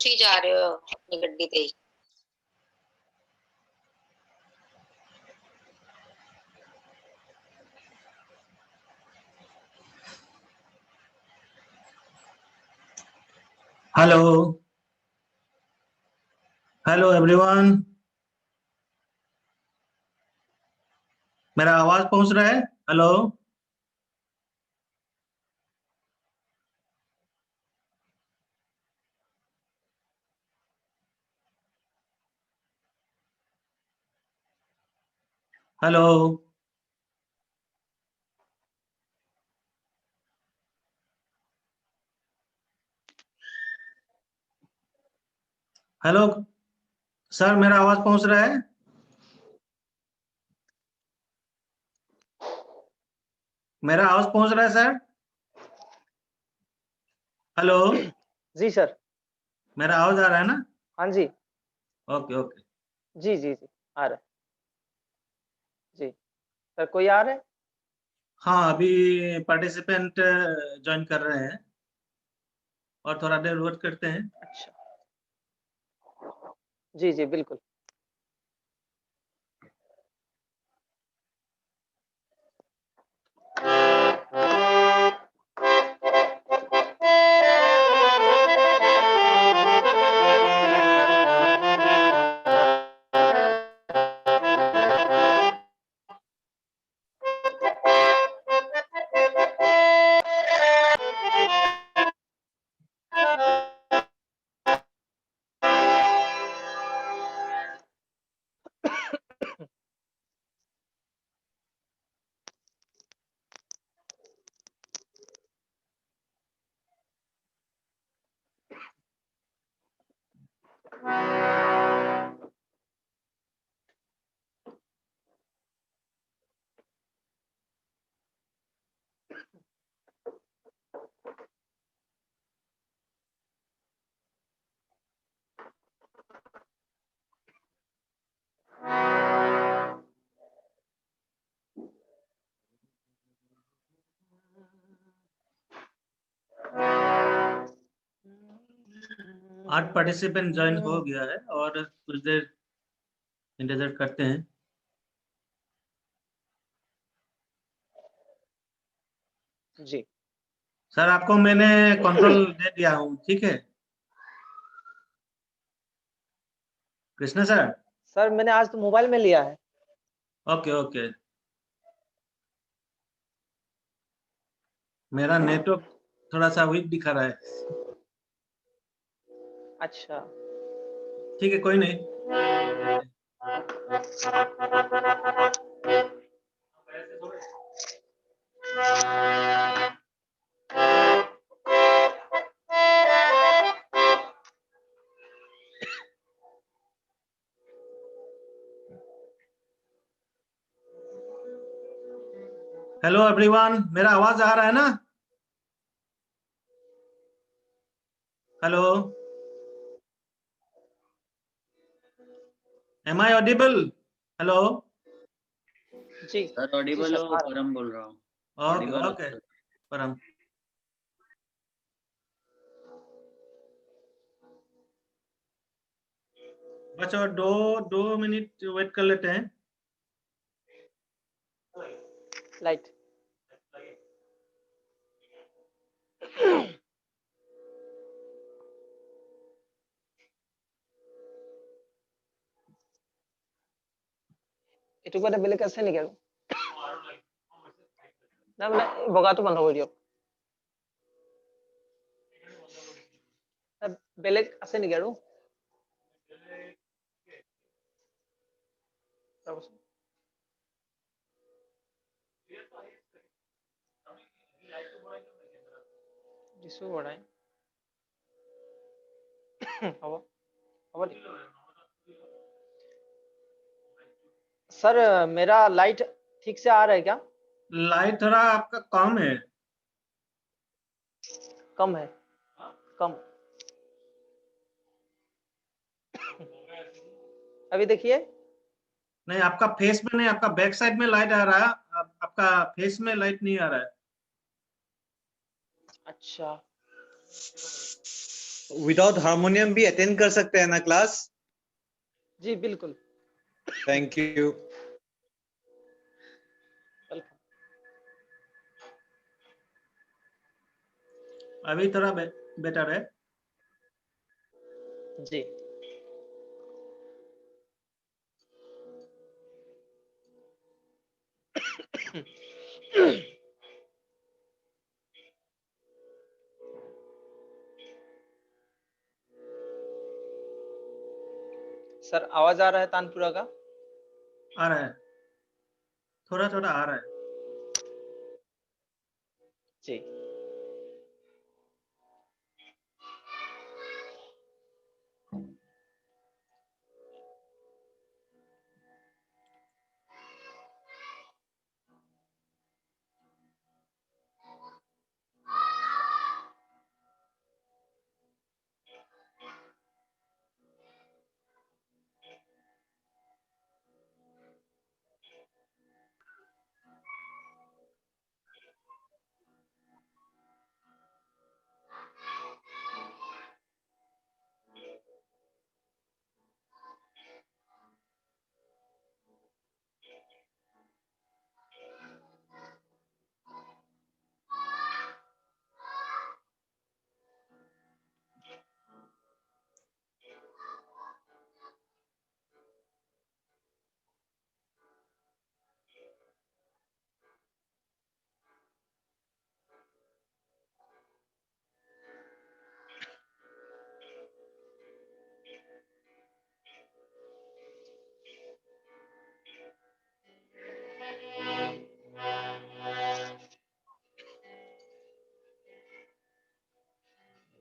ही जा रहे हो अपनी गड्डी ते ही। हेलो हेलो एवरीवन, मेरा आवाज पहुंच रहा है? हेलो हेलो हेलो सर, मेरा आवाज पहुंच रहा है? मेरा आवाज पहुंच रहा है सर? हेलो जी सर। मेरा आवाज आ रहा है ना? हाँ जी। Okay okay. जी जी जी आ रहा है जी। सर कोई आ रहा है? हाँ, अभी पार्टिसिपेंट ज्वाइन कर रहे हैं और थोड़ा देर वेट करते हैं। अच्छा जी जी बिल्कुल। आठ पार्टिसिपेंट ज्वाइन हो गया है और कुछ देर इंतजार करते हैं। जी सर, आपको मैंने कंट्रोल दे दिया हूँ, ठीक है? कृष्णा सर। सर मैंने आज तो मोबाइल में लिया है। Okay okay. मेरा नेटवर्क थोड़ा सा वीक दिखा रहा है। अच्छा ठीक है, कोई नहीं। हेलो एवरीवन, मेरा आवाज आ रहा है ना? Hello, am I audible? Hello जी सर ऑडिबल हो? परम बोल रहा हूँ। ओके ओके परम। बस और दो मिनट वेट कर लेते हैं। लाइट এটুকু এটা বেলেগ আছে নেকি আৰু না মানে বগাটো বন্ধ কৰি দিয়ক। বেলেগ আছে নেকি আৰু দিছো বঢ়াই হ'ব হ'ব सर मेरा लाइट ठीक से आ रहा है क्या? लाइट थोड़ा आपका कम है। कम है कम। अभी देखिए। नहीं, आपका फेस में नहीं, आपका बैक साइड में लाइट आ रहा है। आपका फेस में लाइट नहीं आ रहा है। अच्छा विदाउट हारमोनियम भी अटेंड कर सकते हैं ना क्लास? जी बिल्कुल। Thank you. वेलकम। अभी थोड़ा बेटर है। जी सर आवाज आ रहा है तानपुरा का? आ रहा है, थोड़ा थोड़ा आ रहा है। जी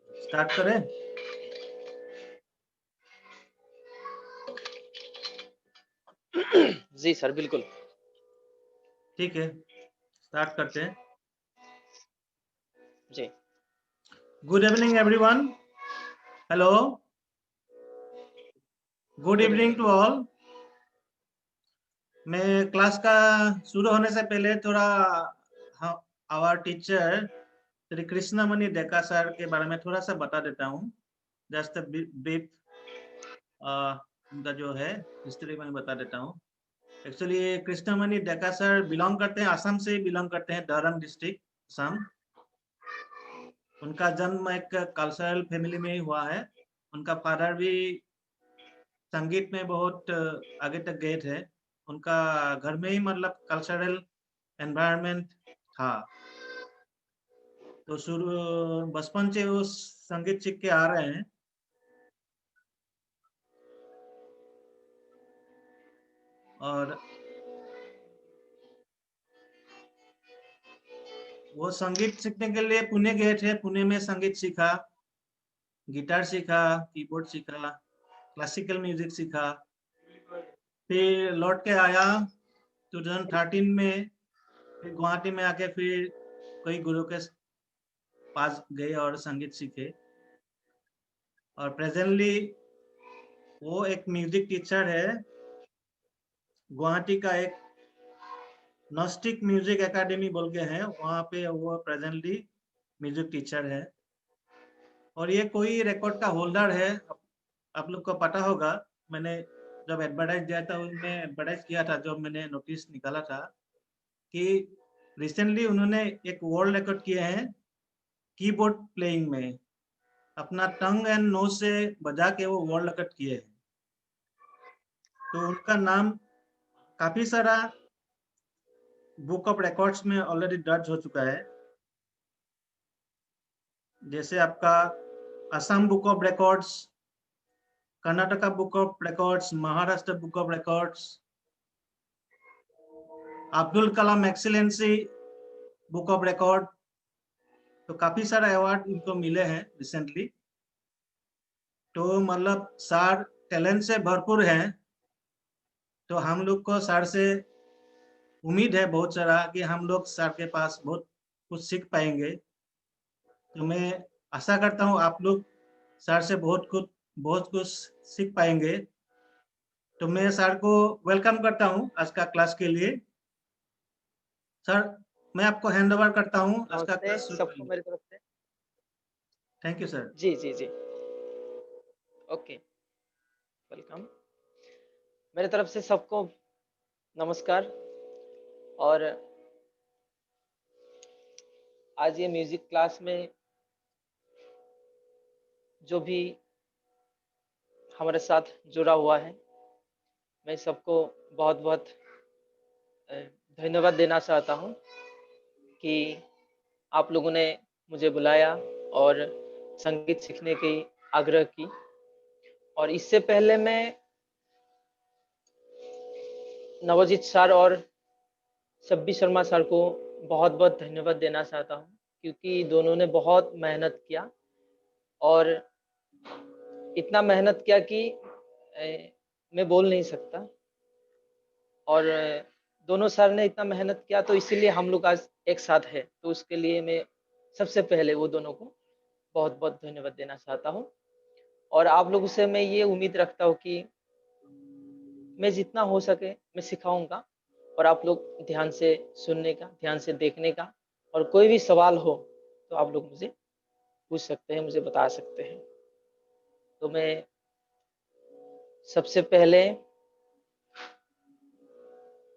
स्टार्ट करें? जी सर बिल्कुल। ठीक है, स्टार्ट करते हैं। जी good evening everyone. Hello, good evening to all. मैं क्लास का शुरू होने से पहले थोड़ा our teacher Shri Krishnamani Deka sir के बारे में थोड़ा सा बता देता हूँ। जस्ट ब्रीफ उनका जो है हिस्ट्री में बता देता हूँ। Actually Krishnamani Deka sir belong करते हैं, असम से बिलोंग करते हैं, दरंग डिस्ट्रिक्ट असम। उनका जन्म एक कल्चरल फैमिली में ही हुआ है। उनका फादर भी संगीत में बहुत आगे तक गए थे। उनका घर में ही मतलब कल्चरल एनवायरनमेंट था। तो शुरू बचपन से वो संगीत सीख के आ रहे हैं। और वो संगीत सीखने के लिए पुणे गए थे। पुणे में संगीत सीखा, गिटार सीखा, कीबोर्ड सीखा, क्लासिकल म्यूजिक सीखा। फिर लौट के आया 2013 में। फिर गुवाहाटी में आके फिर कोई गुरु के पास गए और संगीत सीखे। और प्रेजेंटली वो एक म्यूजिक टीचर है। गुवाहाटी का एक नॉस्टिक म्यूजिक एकेडमी बोल के है, वहाँ पे वो प्रेजेंटली म्यूजिक टीचर है। और ये कोई रिकॉर्ड का होल्डर है, आप लोग को पता होगा। मैंने जब एडवर्टाइज दिया था, उनमें एडवर्टाइज किया था, जब मैंने नोटिस निकाला था कि रिसेंटली उन्होंने एक वर्ल्ड रिकॉर्ड किए हैं कीबोर्ड प्लेइंग में। अपना टंग एंड नोज से बजा के वो वर्ल्ड रिकॉर्ड किए हैं। तो उनका नाम काफी सारा बुक ऑफ रिकॉर्ड्स में ऑलरेडी दर्ज हो चुका है। जैसे आपका Assam book of records, Karnataka book of records, Maharashtra book of records, Abdul Kalam excellency book of record. तो काफी सारा अवार्ड इनको मिले हैं रिसेंटली। तो मतलब सर टैलेंट से भरपूर हैं। तो हम लोग को सर से उम्मीद है बहुत सारा कि हम लोग सर के पास बहुत कुछ सीख पाएंगे। तो मैं आशा करता हूँ आप लोग सर से बहुत कुछ सीख पाएंगे। तो मैं सर को वेलकम करता हूँ आज का क्लास के लिए। सर मैं आपको हैंड ओवर करता हूँ आज का क्लास शुरू सबको करेंगे। मेरी तरफ से। Thank you sir. जी जी जी ओके, वेलकम। मेरे तरफ से सबको नमस्कार। और आज ये म्यूजिक क्लास में जो भी हमारे साथ जुड़ा हुआ है, मैं सबको बहुत बहुत धन्यवाद देना चाहता हूँ कि आप लोगों ने मुझे बुलाया और संगीत सीखने की आग्रह की। और इससे पहले मैं नवजीत सर और शब्बी शर्मा सर को बहुत बहुत धन्यवाद देना चाहता हूँ, क्योंकि दोनों ने बहुत मेहनत किया और इतना मेहनत किया कि मैं बोल नहीं सकता। और दोनों सर ने इतना मेहनत किया तो इसीलिए हम लोग आज एक साथ है, तो उसके लिए मैं सबसे पहले वो दोनों को बहुत बहुत धन्यवाद देना चाहता हूँ। और आप लोगों से मैं ये उम्मीद रखता हूँ कि मैं जितना हो सके मैं सिखाऊंगा, और आप लोग ध्यान से सुनने का, ध्यान से देखने का, और कोई भी सवाल हो तो आप लोग मुझे पूछ सकते हैं, मुझे बता सकते हैं। तो मैं सबसे पहले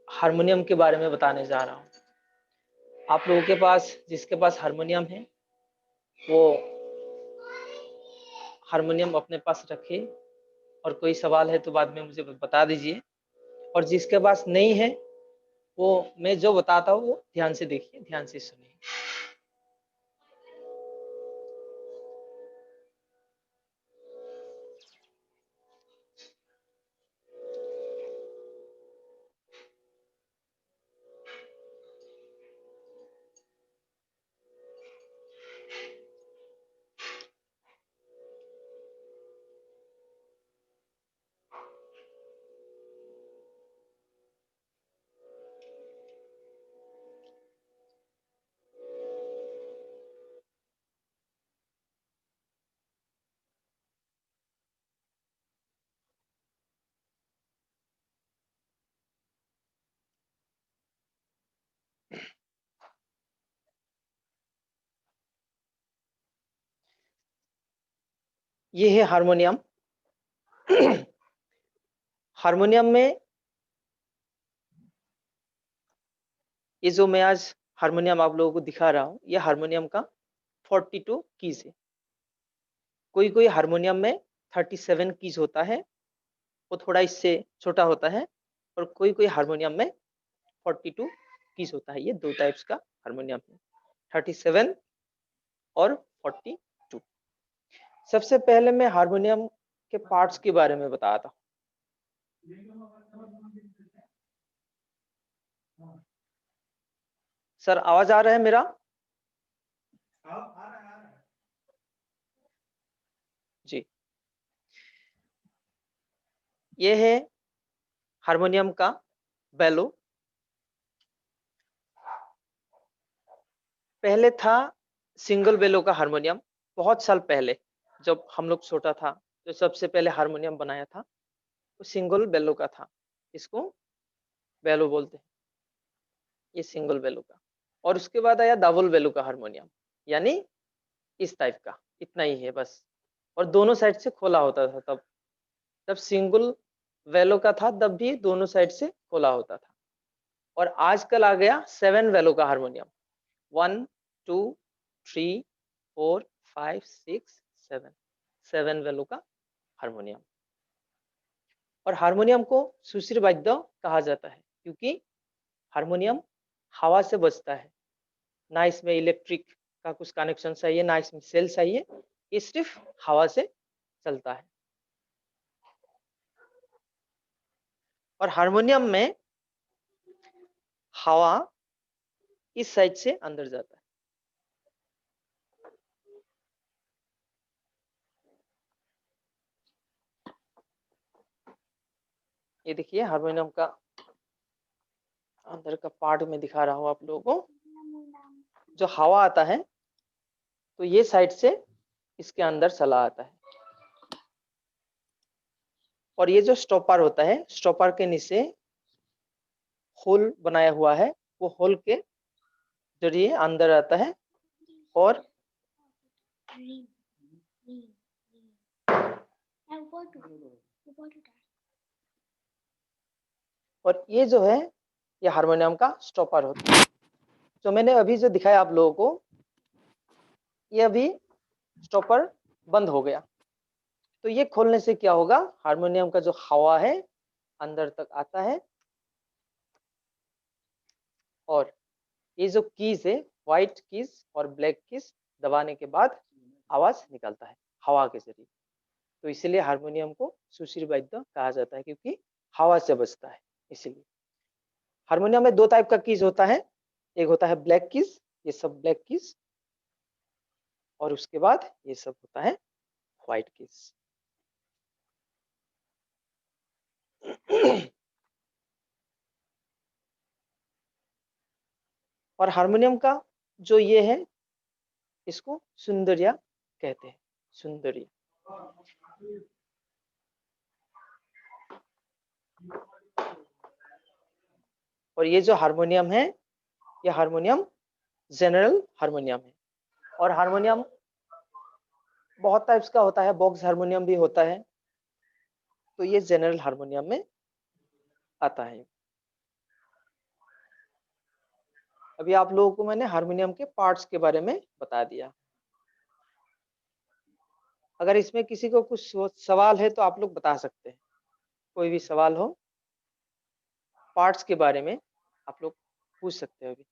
हारमोनियम के बारे में बताने जा रहा हूँ। आप लोगों के पास, जिसके पास हारमोनियम है, वो हारमोनियम अपने पास रखे, और कोई सवाल है तो बाद में मुझे बता दीजिए। और जिसके पास नहीं है, वो मैं जो बताता हूँ वो ध्यान से देखिए, ध्यान से सुनिए। ये है हारमोनियम। हारमोनियम में ये जो मैं आज हारमोनियम आप लोगों को दिखा रहा हूँ, ये हारमोनियम का 42 कीज है। कोई कोई हारमोनियम में 37 कीज होता है, वो थोड़ा इससे छोटा होता है। और कोई कोई हारमोनियम में 42 कीज होता है। ये दो टाइप्स का हारमोनियम है, 37 और 42। सबसे पहले मैं हारमोनियम के पार्ट्स के बारे में बताता हूँ। सर, आवाज आ रहा है मेरा? जी, ये है हारमोनियम का बेलो। पहले था सिंगल बेलो का हारमोनियम। बहुत साल पहले जब हम लोग छोटा था, तो सबसे पहले हारमोनियम बनाया था वो सिंगल बेलो का था। इसको बेलो बोलते हैं, ये सिंगल बेलो का। और उसके बाद आया डबल बेलो का हारमोनियम, यानी इस टाइप का, इतना ही है बस। और दोनों साइड से खोला होता था। तब जब सिंगल वेलो का था तब भी दोनों साइड से खोला होता था। और आजकल आ गया 7 वेलो का हारमोनियम। 1 2 3 4 5 6 7, 7 वेलो का हारमोनियम। और हारमोनियम को सुश्री वाद्य कहा जाता है, क्योंकि हारमोनियम हवा से बजता है। ना इसमें इलेक्ट्रिक का कुछ कनेक्शन चाहिए, ना इसमें सेल चाहिए, ये सिर्फ हवा से चलता है। और हारमोनियम में हवा इस साइड से अंदर जाता है। ये देखिए हारमोनियम का अंदर का पार्ट में दिखा रहा हूं आप लोगों को। जो हवा आता है तो ये साइड से इसके अंदर चला आता है। और ये जो स्टॉपर होता है, स्टॉपर के नीचे होल बनाया हुआ है, वो होल के जरिए अंदर आता है। और और ये जो है ये हारमोनियम का स्टॉपर होता है। जो मैंने अभी जो दिखाया आप लोगों को, ये अभी स्टॉपर बंद हो गया। तो ये खोलने से क्या होगा, हारमोनियम का जो हवा है अंदर तक आता है और ये जो कीज है, व्हाइट कीज और ब्लैक कीज दबाने के बाद आवाज निकलता है हवा के जरिए। तो इसलिए हारमोनियम को सुश्री वाद्य कहा जाता है, क्योंकि हवा से बजता है। इसलिए हारमोनियम में दो टाइप का कीज होता है, एक होता है ब्लैक कीज, ये सब ब्लैक कीज, और उसके बाद ये सब होता है व्हाइट कीज। और हारमोनियम का जो ये है, इसको सुंदरिया कहते हैं, सुंदरिया। और ये जो हारमोनियम है, ये हारमोनियम जनरल हारमोनियम है। और हारमोनियम बहुत टाइप्स का होता है, बॉक्स हारमोनियम भी होता है, तो ये जनरल हारमोनियम में आता है। अभी आप लोगों को मैंने हारमोनियम के पार्ट्स के बारे में बता दिया। अगर इसमें किसी को कुछ सवाल है तो आप लोग बता सकते हैं, कोई भी सवाल हो पार्ट्स के बारे में आप लोग पूछ सकते हो अभी।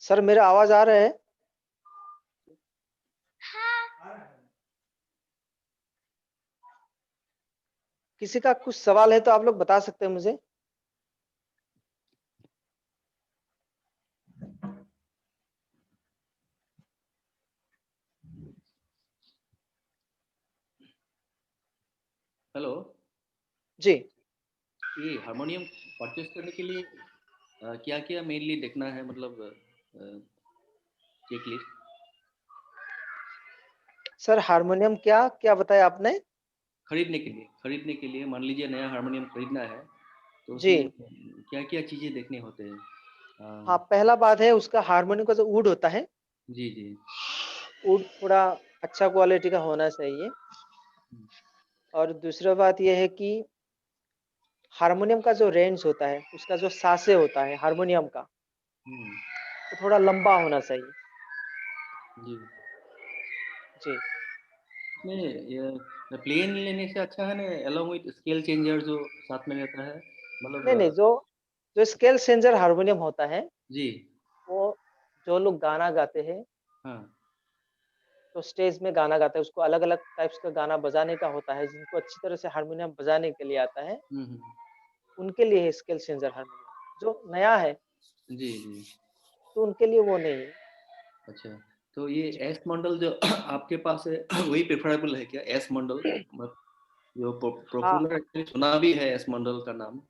सर मेरा आवाज आ रहा है? किसी का कुछ सवाल है तो आप लोग बता सकते हैं मुझे। हेलो जी, ये हारमोनियम परचेस करने के लिए क्या क्या मेनली देखना है, मतलब चेक लिस्ट? सर हारमोनियम क्या क्या बताया आपने? खरीदने के लिए मान लीजिए नया हारमोनियम खरीदना है तो जी उसमें क्या क्या चीज़ें देखने होते हैं? हाँ, पहला बात है उसका हारमोनियम का जो वुड होता है, जी जी। वुड थोड़ा अच्छा क्वालिटी का होना चाहिए। और दूसरा बात यह है कि हारमोनियम का जो रेंज होता है, उसका जो सासे होता है हारमोनियम का, हम्म, वो थोड़ा लंबा होना चाहिए। जी। जी इसमें ये प्लेन लेने से अच्छा है ना अलॉन्ग विद स्केल चेंजर जो साथ में रहता है, मतलब नहीं नहीं, जो जो स्केल चेंजर हारमोनियम होता है, जी वो जो लोग गाना गाते हैं, हाँ। तो स्टेज में गाना गाता है, उसको अलग अलग टाइप्स का गाना बजाने का होता है, जिनको अच्छी तरह से हारमोनियम बजाने के लिए आता है, हम्म, उनके लिए है स्केल चेंजर हारमोनियम। जो नया है जी जी। तो उनके लिए वो नहीं है। अच्छा, तो ये जी एस मॉडल जो आपके पास है वही प्रेफरेबल है क्या, एस मॉडल? जो हाँ, पॉपुलर एक्चुअली सुना भी है एस मॉडल का नाम।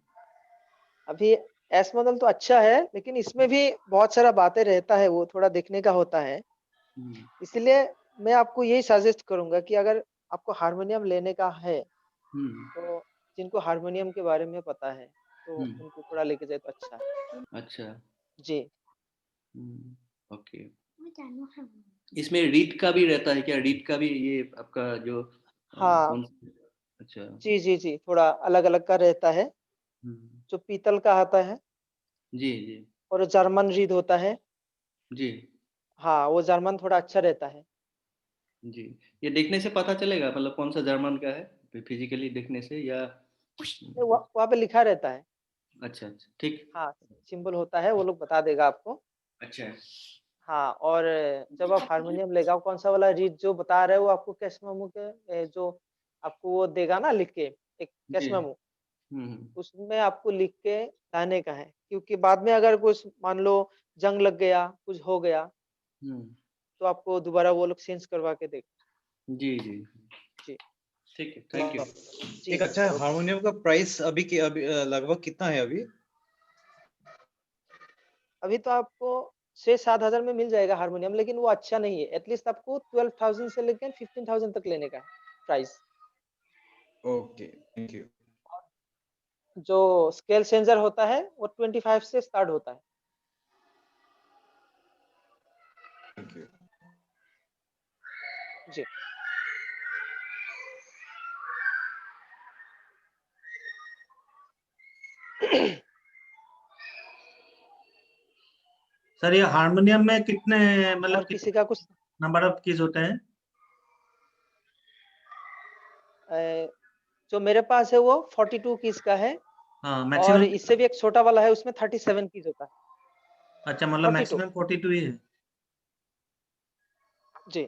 अभी एस मॉडल तो अच्छा है, लेकिन इसमें भी बहुत सारा बातें रहता है, वो थोड़ा देखने का होता है। हम्म, इसलिए मैं आपको यही सजेस्ट करूंगा कि अगर आपको हारमोनियम लेने का है, हम्म, तो जिनको हारमोनियम के बारे में पता है तो हम्म, उनको थोड़ा लेके जाए तो अच्छा है। अच्छा। जी ओके। इसमें रीड का भी रहता है क्या, रीड का भी ये आपका जो हाँ, कौन? अच्छा। जी जी जी, थोड़ा अलग अलग का रहता है। हम्म, जो पीतल का आता है, जी जी और जर्मन रीड होता है। जी हाँ, वो जर्मन थोड़ा अच्छा रहता है। जी। ये देखने से पता चलेगा मतलब कौन सा जर्मन का है, फिजिकली देखने से या? वहाँ पे लिखा रहता है। अच्छा अच्छा ठीक। हाँ, सिंबल होता है, वो लोग बता देगा आपको। अच्छा। हाँ, और जब आप हारमोनियम लगाओ, कौन सा वाला रीड जो बता रहे हो आपको कैश मेमो के जो आपको वो देगा ना लिख के एक कैश जी। मेमो, हम्म उसमें आपको लिख के लाने का है, क्योंकि बाद में अगर कुछ मान लो जंग लग गया, कुछ हो गया, हम्म तो आपको दोबारा वो लोग चेंज करवा के देगा। जी जी जी ठीक है, थैंक यू। जी एक अच्छा सर, ओके। हारमोनियम का प्राइस अभी लगभग कितना है अभी? अभी तो आपको 6-7 हजार में मिल जाएगा हारमोनियम, लेकिन वो अच्छा नहीं है। एटलीस्ट आपको 12,000 से लेकर 15,000 तक लेने का है प्राइस। Okay, thank you. जो स्केल चेंजर होता है वो 25 से स्टार्ट होता है। Thank you. जी सर ये हारमोनियम में कितने और मतलब किसी कितने का कुछ नंबर ऑफ कीज होते हैं? जो मेरे पास है वो 42 कीज का है, हाँ, और मैक्सिमम। इससे भी एक छोटा वाला है, उसमें 37 कीज होता है। अच्छा, मतलब 42 मैक्सिमम 42 ही है। जी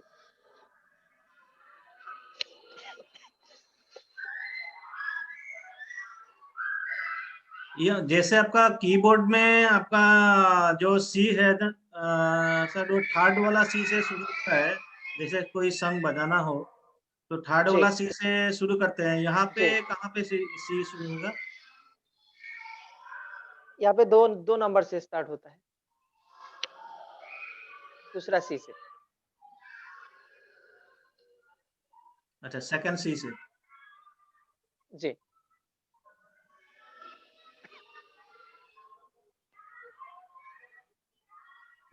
ये जैसे आपका कीबोर्ड में आपका जो सी है सर, वो थर्ड वाला सी से शुरू होता है। जैसे कोई संग बजाना हो तो थर्ड जी वाला सी से शुरू करते हैं। यहाँ पे जी कहाँ पे सी शुरू होगा? यहाँ पे दो दो नंबर से स्टार्ट होता है, दूसरा सी से। अच्छा, सेकंड सी से। जी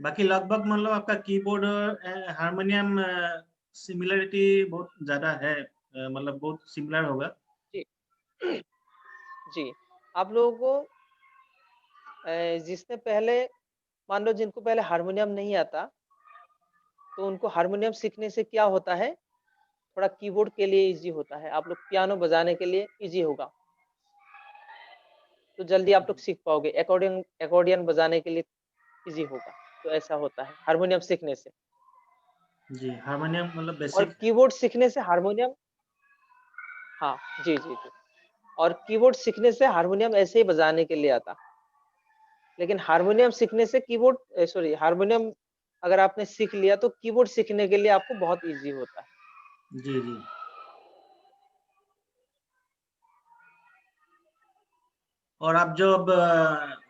बाकी लगभग मतलब आपका कीबोर्ड हारमोनियम सिमिलरिटी बहुत ज्यादा है, मतलब बहुत सिमिलर होगा। जी जी आप लोगों को जिसने पहले, मान लो जिनको पहले हारमोनियम नहीं आता, तो उनको हारमोनियम सीखने से क्या होता है, थोड़ा कीबोर्ड के लिए इजी होता है। आप लोग पियानो बजाने के लिए इजी होगा, तो जल्दी आप लोग सीख पाओगे। अकॉर्डियन अकॉर्डियन बजाने के लिए इजी होगा। तो ऐसा होता है हारमोनियम सीखने से। जी, हारमोनियम मतलब और बेसिक। कीबोर्ड सीखने से हारमोनियम, हाँ जी जी जी, और कीबोर्ड सीखने से हारमोनियम ऐसे ही बजाने के लिए आता। लेकिन हारमोनियम सीखने से कीबोर्ड सॉरी हारमोनियम अगर आपने सीख लिया तो कीबोर्ड सीखने के लिए आपको बहुत इजी होता है। जी जी। और आप जब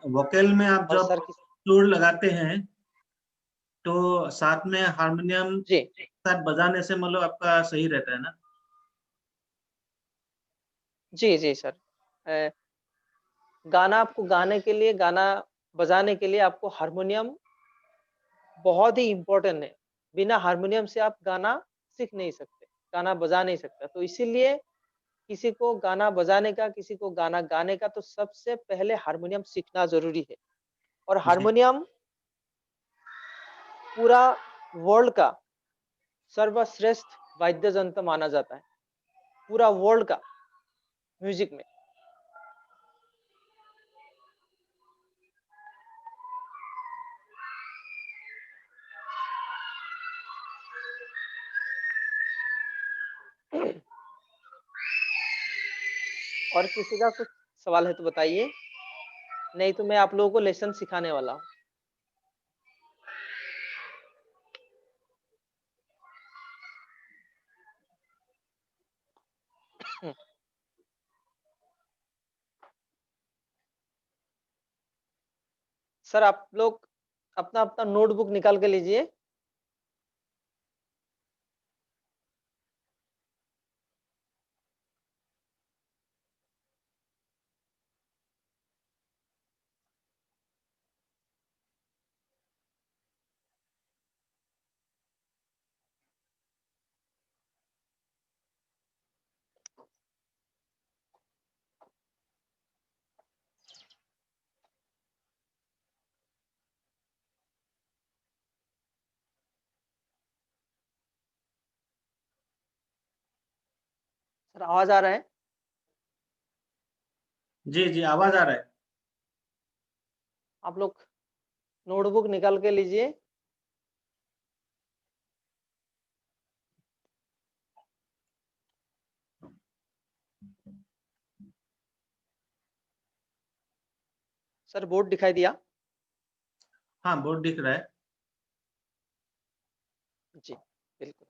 वोकल में आप और जब सर सुर लगाते हैं तो साथ में हारमोनियम जी साथ बजाने से मतलब आपका सही रहता है ना? जी जी सर, अ, गाना आपको गाने के लिए, गाना बजाने के लिए आपको हारमोनियम बहुत ही इम्पोर्टेंट है। बिना हारमोनियम से आप गाना सीख नहीं सकते, गाना बजा नहीं सकता। तो इसीलिए किसी को गाना बजाने का, किसी को गाना गाने का, तो सबसे पहले हारमोनियम सीखना ज़रूरी है। और जी हारमोनियम पूरा वर्ल्ड का सर्वश्रेष्ठ वाद्य यंत्र माना जाता है, पूरा वर्ल्ड का म्यूजिक में। और किसी का कुछ सवाल है तो बताइए, नहीं तो मैं आप लोगों को लेसन सिखाने वाला हूँ। सर आप लोग अपना अपना नोटबुक निकाल के लीजिए। सर आवाज आ रहा है? जी जी, आवाज आ रहा है। आप लोग नोटबुक निकाल के लीजिए सर बोर्ड दिखाई दिया? हाँ, बोर्ड दिख रहा है। जी बिल्कुल।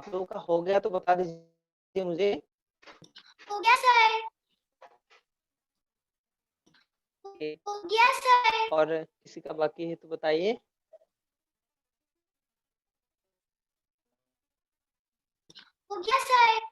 आप लोगों का हो गया तो बता दीजिए मुझे। हो गया सर। हो गया सर। और किसी का बाकी है तो बताइए। हो गया सर।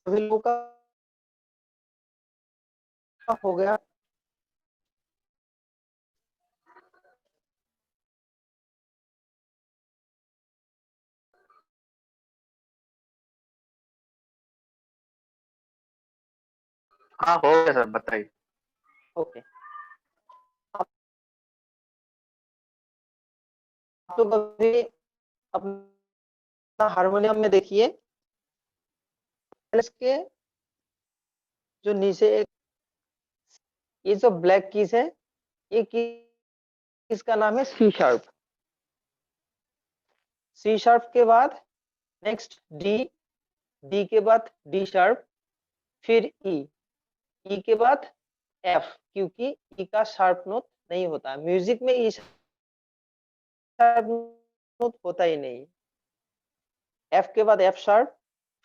सभी लोगों का हो गया। हाँ हो गया सर, बताइए। ओके, आप लोग अभी अपना हारमोनियम में देखिए, इसके जो नीचे एक ये जो ब्लैक कीज है, ये कीज का नाम है सी शार्प। सी शार्प के बाद नेक्स्ट डी, डी के बाद डी शार्प, फिर ई, ई के बाद एफ, क्योंकि ई का शार्प नोट नहीं होता म्यूजिक में, ई शार्प नोट होता ही नहीं। एफ के बाद एफ शार्प,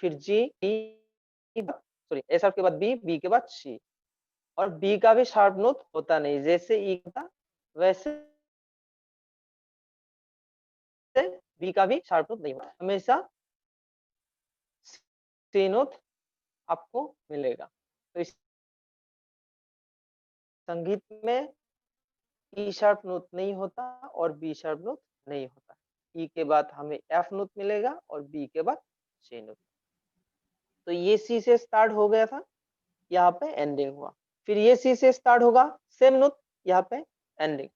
फिर जी, डी, सॉरी ए शार्प के बाद बी, बी के बाद सी, और बी का भी शार्प नोट होता नहीं, जैसे ई का वैसे बी का भी शार्प नोट नहीं होता, हमेशा सी नोट आपको मिलेगा। तो इस संगीत में ई शार्प नोट नहीं होता और बी शार्प नोट नहीं होता। ई के बाद हमें एफ नोट मिलेगा और बी के बाद सी नोट। तो ये सी से स्टार्ट हो गया था, यहाँ पे एंडिंग हुआ। फिर ये सी से स्टार्ट होगा, सेम नोट, यहाँ पे एंडिंग।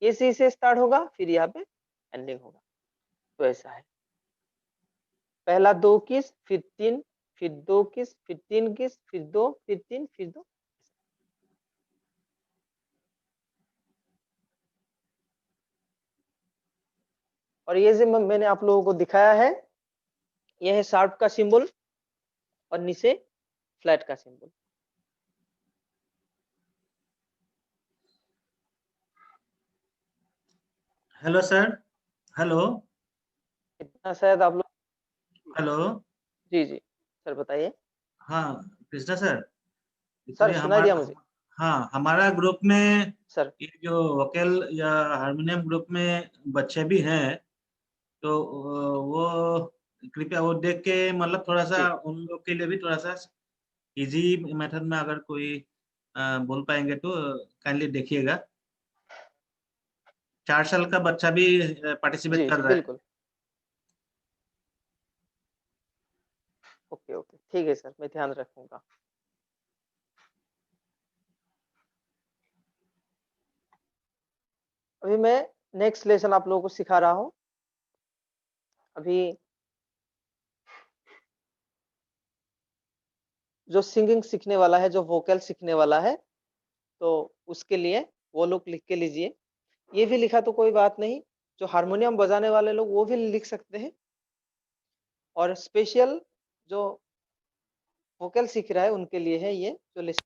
ये सी से स्टार्ट होगा, फिर यहाँ पे एंडिंग होगा। तो ऐसा है, पहला 2 किस, फिर 3, फिर 2 किस, फिर 3 किस, फिर 2, फिर 3, फिर 2। और ये जो मैंने आप लोगों को दिखाया है, यह है शार्प का सिंबल और नीचे फ्लैट का सिंबल। Hello sir. हेलो। इतना शायद आप लोग। हेलो। जी जी सर बताइए। हाँ कृष्णा सर, सर इसमें सुनाई दिया हमारा, मुझे। हाँ हमारा ग्रुप में सर ये जो वोकल या हारमोनियम ग्रुप में बच्चे भी हैं, तो वो कृपया वो देख के मतलब थोड़ा सा जी उन लोग के लिए भी थोड़ा सा इजी मेथड में अगर कोई बोल पाएंगे तो काइंडली देखिएगा। 4 साल का बच्चा भी पार्टिसिपेट जी कर जी रहा है। बिल्कुल। ओके ओके ठीक है सर, मैं ध्यान रखूंगा। अभी मैं नेक्स्ट लेसन आप लोगों को सिखा रहा हूँ। अभी जो सिंगिंग सीखने वाला है, जो वोकल सीखने वाला है, तो उसके लिए वो लोग लिख के लीजिए। ये भी लिखा तो कोई बात नहीं, जो हारमोनियम बजाने वाले लोग वो भी लिख सकते हैं, और स्पेशल जो वोकल सीख रहा है उनके लिए है ये जो लिस्ट।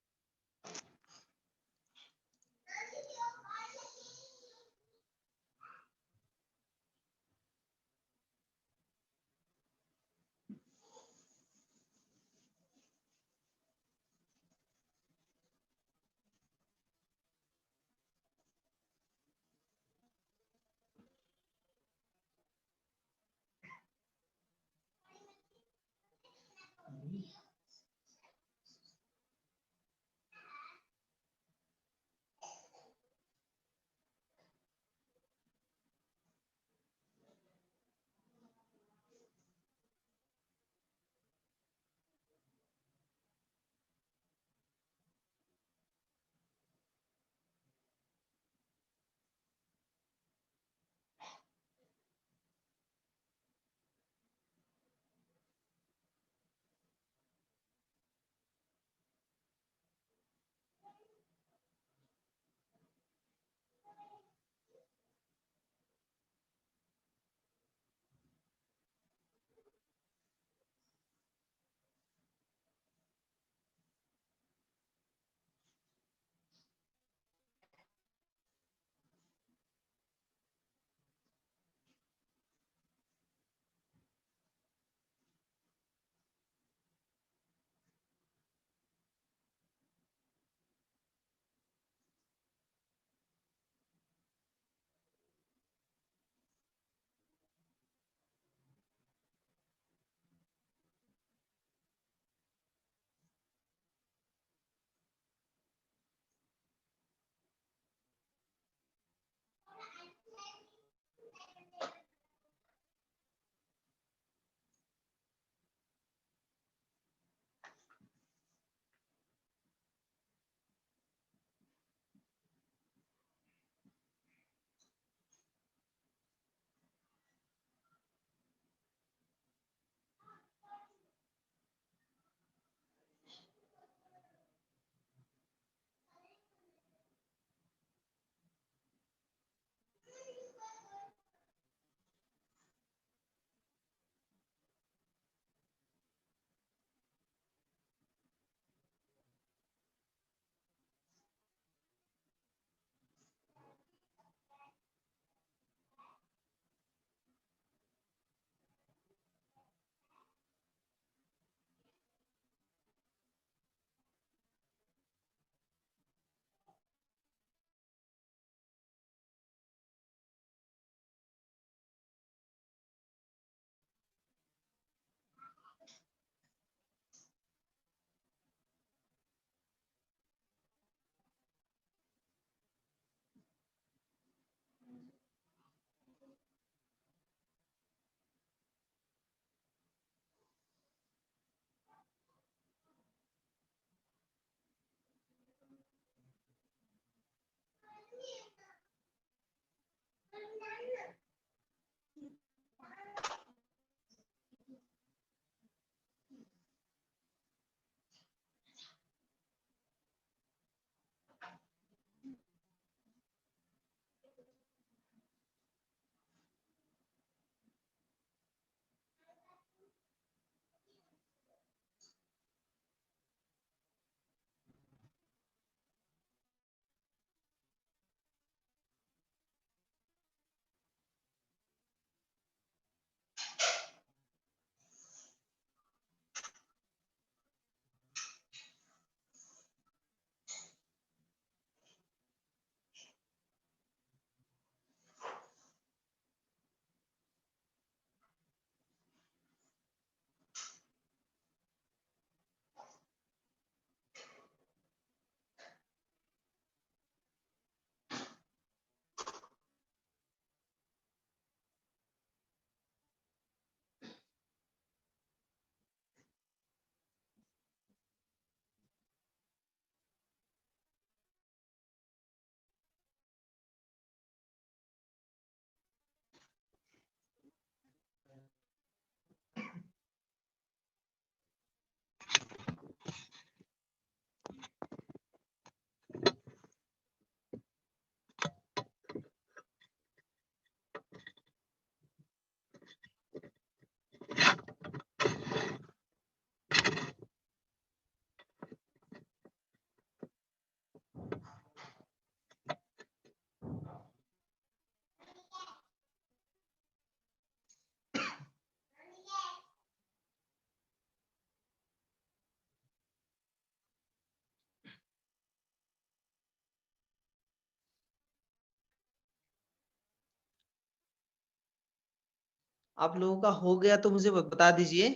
आप लोगों का हो गया तो मुझे बता दीजिए।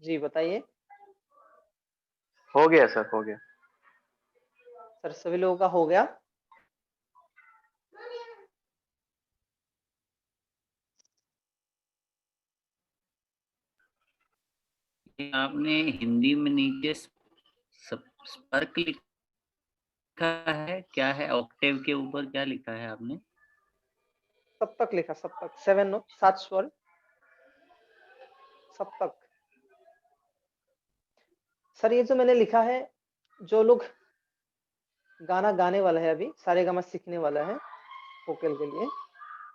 जी बताइए। हो गया सर, हो गया। सर सभी लोगों का हो गया? ये आपने हिंदी में नीचे स्पर्क लिखा है, क्या है? ऑक्टेव के ऊपर क्या लिखा है आपने? सप्तक लिखा, सप्तक, 7 नोट, 7 स्वर, सप्तक। सर ये जो मैंने लिखा है, जो लोग गाना गाने वाला है, अभी सारेगामा सीखने वाला है वोकल के लिए,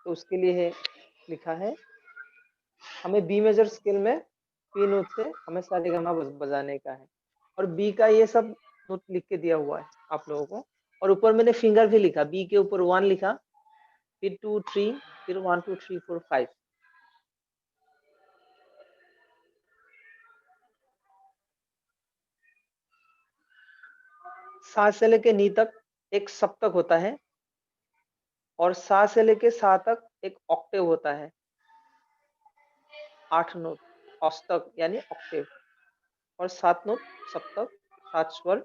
तो उसके लिए है लिखा है। हमें बी मेजर स्केल में पी नोट से हमें सारेगामा बजाने का है, और बी का ये सब नोट लिख के दिया हुआ है आप लोगों को। और ऊपर मैंने फिंगर भी लिखा, बी के ऊपर 1 लिखा, फिर 2 3, फिर 1 2 3 4 5। सा से लेके नी तक एक सप्तक होता है, और सा से लेके सा तक एक ऑक्टेव होता है। 8 नोट औस्तक यानी ऑक्टेव, और 7 नोट सप्तक, 7 स्वर।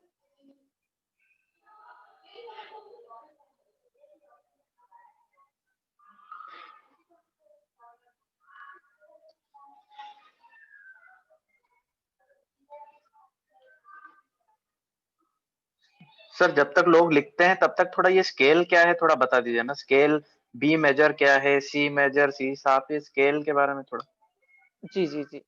सर जब तक लोग लिखते हैं तब तक थोड़ा ये स्केल क्या है थोड़ा बता दीजिए ना। स्केल बी मेजर क्या है, सी मेजर, सी शार्प, ये स्केल के बारे में थोड़ा। जी जी जी।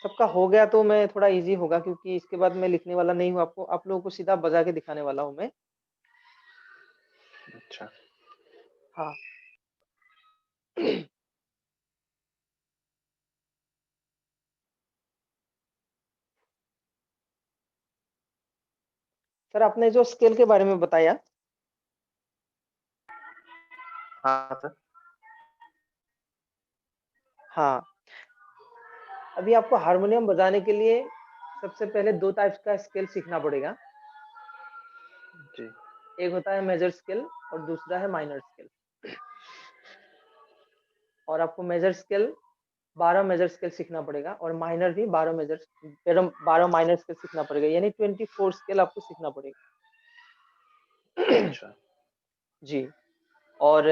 सबका हो गया तो मैं थोड़ा इजी होगा, क्योंकि इसके बाद मैं लिखने वाला नहीं हूँ आपको, आप लोगों को सीधा बजा के दिखाने वाला हूँ मैं। अच्छा। हाँ। सर आपने जो स्केल के बारे में बताया, हाँ सर। हाँ, अभी आपको हारमोनियम बजाने के लिए सबसे पहले 2 टाइप्स का स्केल सीखना पड़ेगा। जी। एक होता है मेजर स्केल और दूसरा है माइनर स्केल। और आपको मेजर स्केल 12 मेजर स्केल सीखना पड़ेगा, और माइनर भी 12 माइनर स्केल सीखना पड़ेगा, यानी 24 स्केल आपको सीखना पड़ेगा। अच्छा। जी। और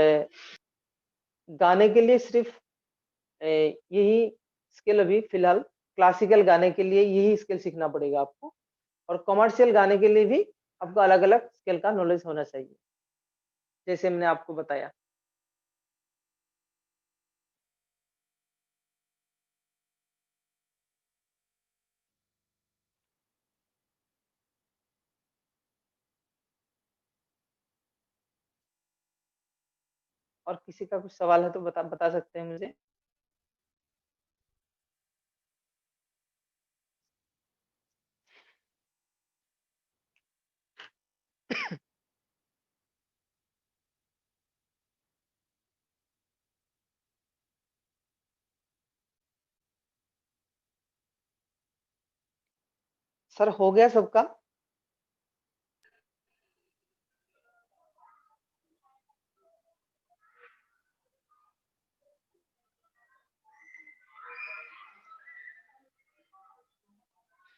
गाने के लिए सिर्फ यही स्किल अभी फिलहाल, क्लासिकल गाने के लिए यही स्किल सीखना पड़ेगा आपको, और कमर्शियल गाने के लिए भी आपको अलग अलग स्किल का नॉलेज होना चाहिए, जैसे मैंने आपको बताया। और किसी का कुछ सवाल है तो बता बता सकते हैं मुझे। सर हो गया सबका?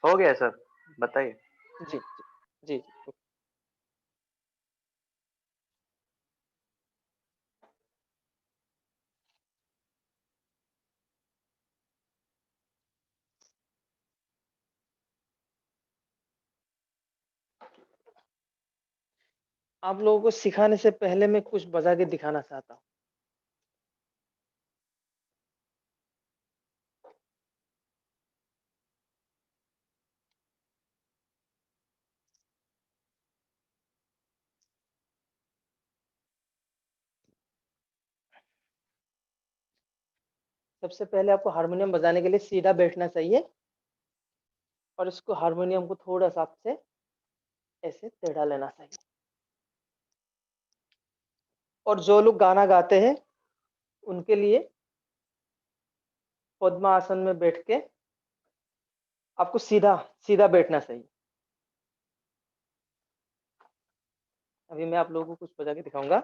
हो गया सर, बताइए। जी जी जी जी। आप लोगों को सिखाने से पहले मैं कुछ बजा के दिखाना चाहता हूँ। सबसे पहले आपको हारमोनियम बजाने के लिए सीधा बैठना चाहिए और इसको हारमोनियम को थोड़ा सा आपसे ऐसे टेढ़ा लेना चाहिए। और जो लोग गाना गाते हैं उनके लिए पद्मासन में बैठ के आपको सीधा सीधा बैठना चाहिए। अभी मैं आप लोगों को कुछ बजा के दिखाऊंगा।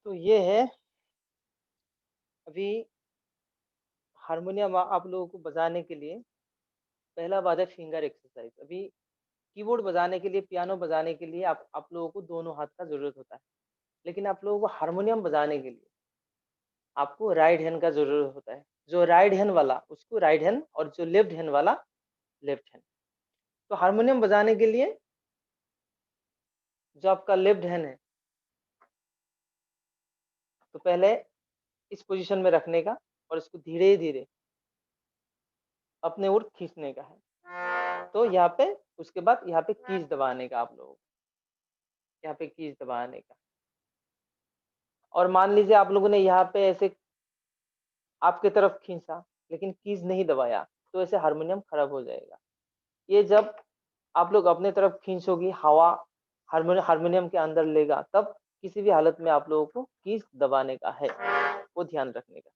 तो ये है अभी हारमोनियम आप लोगों को बजाने के लिए पहला बात है फिंगर एक्सरसाइज। अभी कीबोर्ड बजाने के लिए, पियानो बजाने के लिए आप लोगों को दोनों हाथ का जरूरत होता है, लेकिन आप लोगों को हारमोनियम बजाने के लिए आपको राइट हैंड का जरूरत होता है। जो राइट हैंड वाला उसको राइट हैंड और जो लेफ्ट हैंड वाला लेफ्ट हैंड। तो हारमोनियम बजाने के लिए जो आपका लेफ्ट हैंड है तो पहले इस पोजीशन में रखने का और इसको धीरे धीरे अपने ओर खींचने का है। तो यहाँ पे उसके बाद यहाँ पे कीज दबाने का, आप लोगों को यहाँ पे कीज दबाने का। और मान लीजिए आप लोगों ने यहाँ पे ऐसे आपके तरफ खींचा लेकिन कीज नहीं दबाया तो ऐसे हारमोनियम खराब हो जाएगा। ये जब आप लोग अपने तरफ खींचोगी, हवा हारमोनियम के अंदर लेगा, तब किसी भी हालत में आप लोगों को कीज दबाने का है, वो ध्यान रखने का।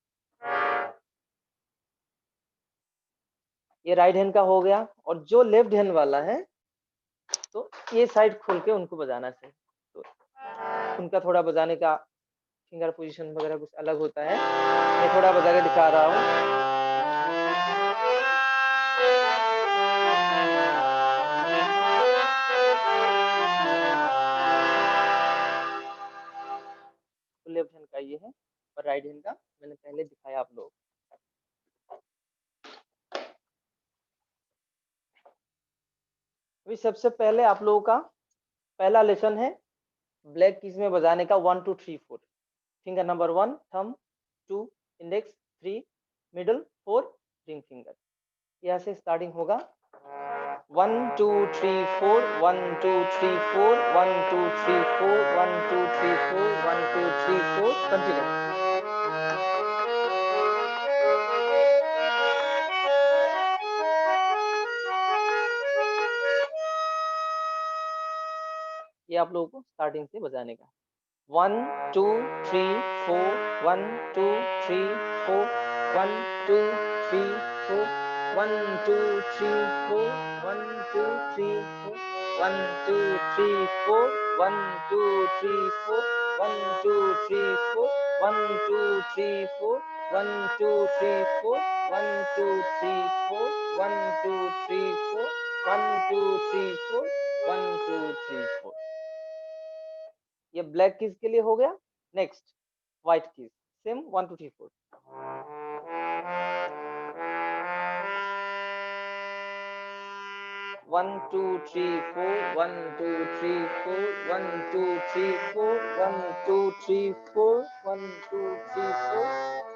ये राइट हैंड का हो गया। और जो लेफ्ट हैंड वाला है तो ये साइड खोल के उनको बजाना चाहिए। तो उनका थोड़ा बजाने का फिंगर पोजीशन वगैरह कुछ अलग होता है। मैं थोड़ा बजा के दिखा रहा हूँ। लेफ्ट हैंड का ये है और राइट हैंड का मैंने पहले दिखाया आप लोगों को। अभी सबसे पहले आप लोगों का पहला लेसन है ब्लैक कीज में बजाने का 1 2 3 4 finger number 1 thumb 2 index 3 middle 4 ring finger. यहाँ से स्टार्टिंग होगा 1 2 3 4 1 2 3 4 1 2 3 4 1 2 3 4 1 2 3 4 कंटिन्यू। ये आप लोगों को स्टार्टिंग से बजाने का 1 2 3 4 1 2 3 4 1 2 3 4 1 2 3 4 1 2 3 4 1 2 3 4 1 2 3 4 1 2 3 4 1 2 3 4 1 2 3 4 1 2 3 4 1 2 3 4 1 2 3 4 1 2 3 4। ये ब्लैक कीज के लिए हो गया। Next white keys same 1 2 3 4 1 2 3 4 1 2 3 4 1 2 3 4 1 2 3 4 1 2 3 4।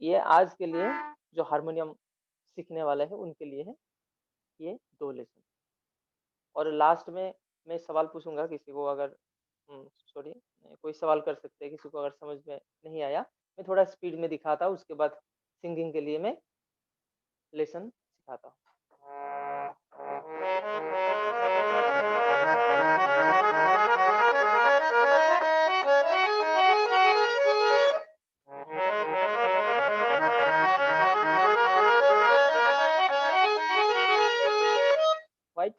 ये आज के लिए जो हारमोनियम सीखने वाले हैं उनके लिए है ये 2 लेसन। और लास्ट में मैं सवाल पूछूंगा, किसी को अगर सॉरी कोई सवाल कर सकते हैं, किसी को अगर समझ में नहीं आया मैं थोड़ा स्पीड में दिखाता हूँ, उसके बाद सिंगिंग के लिए मैं लेसन सिखाता हूँ। Right?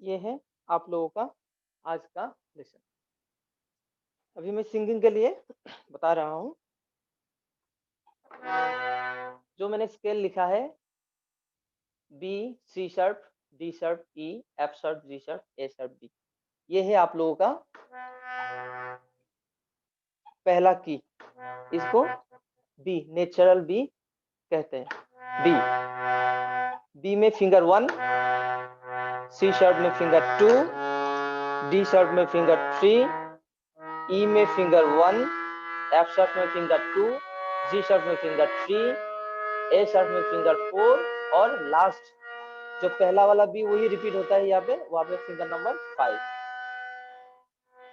ये है आप लोगों का आज का लेसन। अभी मैं सिंगिंग के लिए बता रहा हूँ। जो मैंने स्केल लिखा है B C sharp D sharp E F sharp G sharp A sharp D, ये है आप लोगों का पहला की। इसको बी नेचुरल बी कहते हैं। बी में फिंगर 1, सी शार्प में फिंगर 2, डी शार्प में फिंगर 3, ई में फिंगर 1, एफ शार्प में फिंगर 2, जी शार्प में फिंगर 3, ए शार्प में फिंगर 4 और लास्ट जो पहला वाला बी वही रिपीट होता है यहाँ पे, वहां पे फिंगर नंबर 5।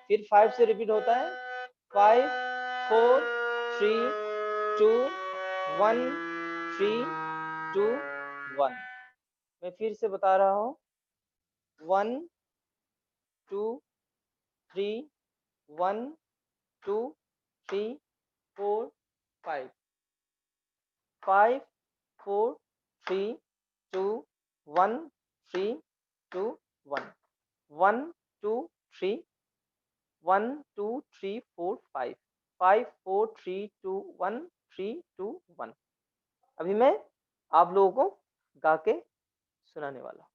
फिर 5 से रिपीट होता है 5 4 3 2 1 3 2 1। मैं फिर से बता रहा हूँ 1 2 3 1 2 3 4 5 5 4 3 2 1 3 2 1 1 2 3 1 2 3 4 5 5 4 3 2 1 3 2 1। अभी मैं आप लोगों को गा के सुनाने वाला हूँ।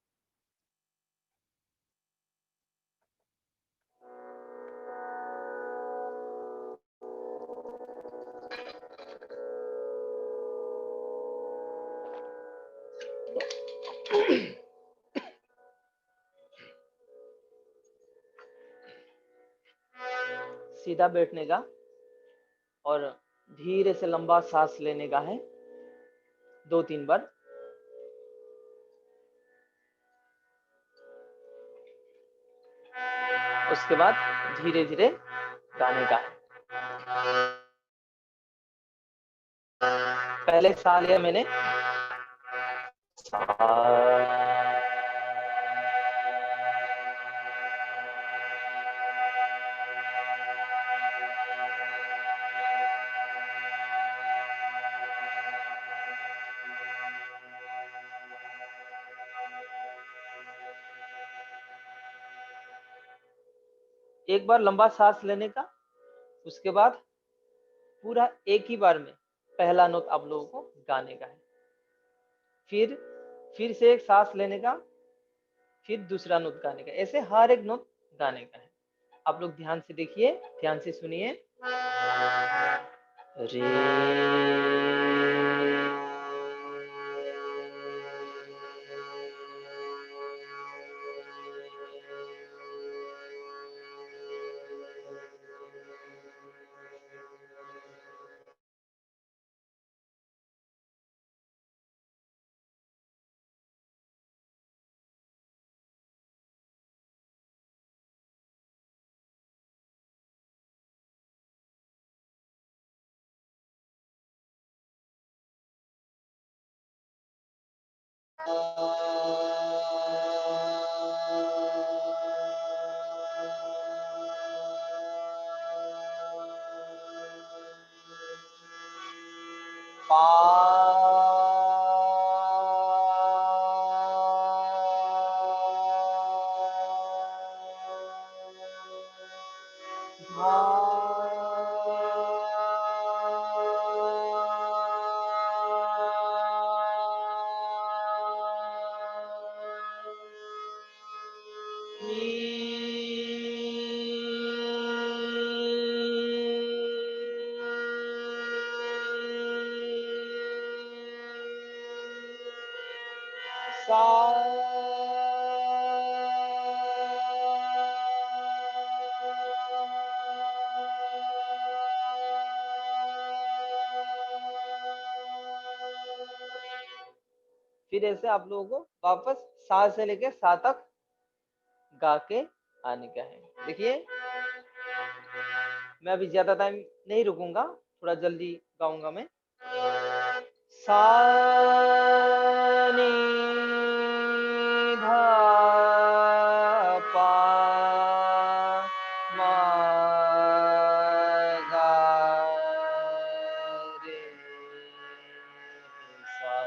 सीधा बैठने का और धीरे से लंबा सांस लेने का है 2-3 बार। उसके बाद धीरे धीरे गाने का है। पहले सा लिया मैंने, एक बार लंबा सांस लेने का, उसके बाद पूरा एक ही बार में पहला नोट आप लोगों को गाने का है। फिर से एक सांस लेने का, फिर दूसरा नोट गाने का, ऐसे हर एक नोट गाने का है। आप लोग ध्यान से देखिए, ध्यान से सुनिए। रे फिर ऐसे आप लोगों को वापस सा से लेके सा तक गा के आने का है। देखिए, मैं अभी ज्यादा टाइम नहीं रुकूंगा, थोड़ा जल्दी गाऊंगा मैं। सा नी धा पा मा गा रे सा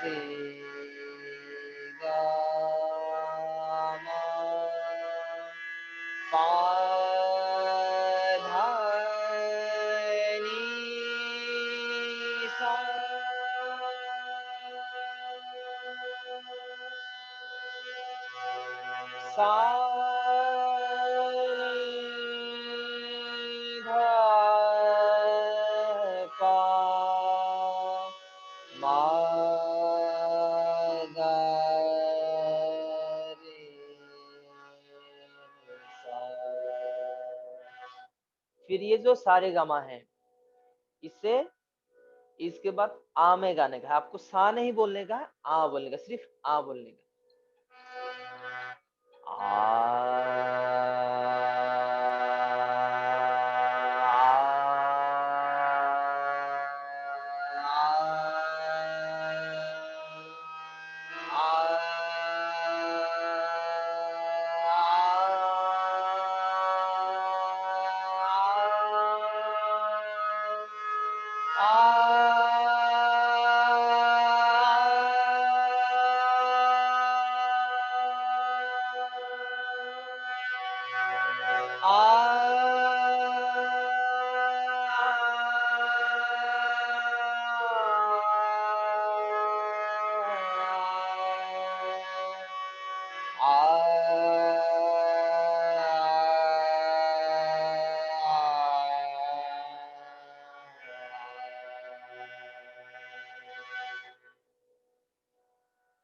रे गा मा पा धा नी सा सा नी धा पा मा गा रे सा। फिर ये जो सारे गामा है, इससे इसके बाद आ में गाने का है। आपको सा नहीं बोलने का है, आ बोलने का, सिर्फ आ बोलने का।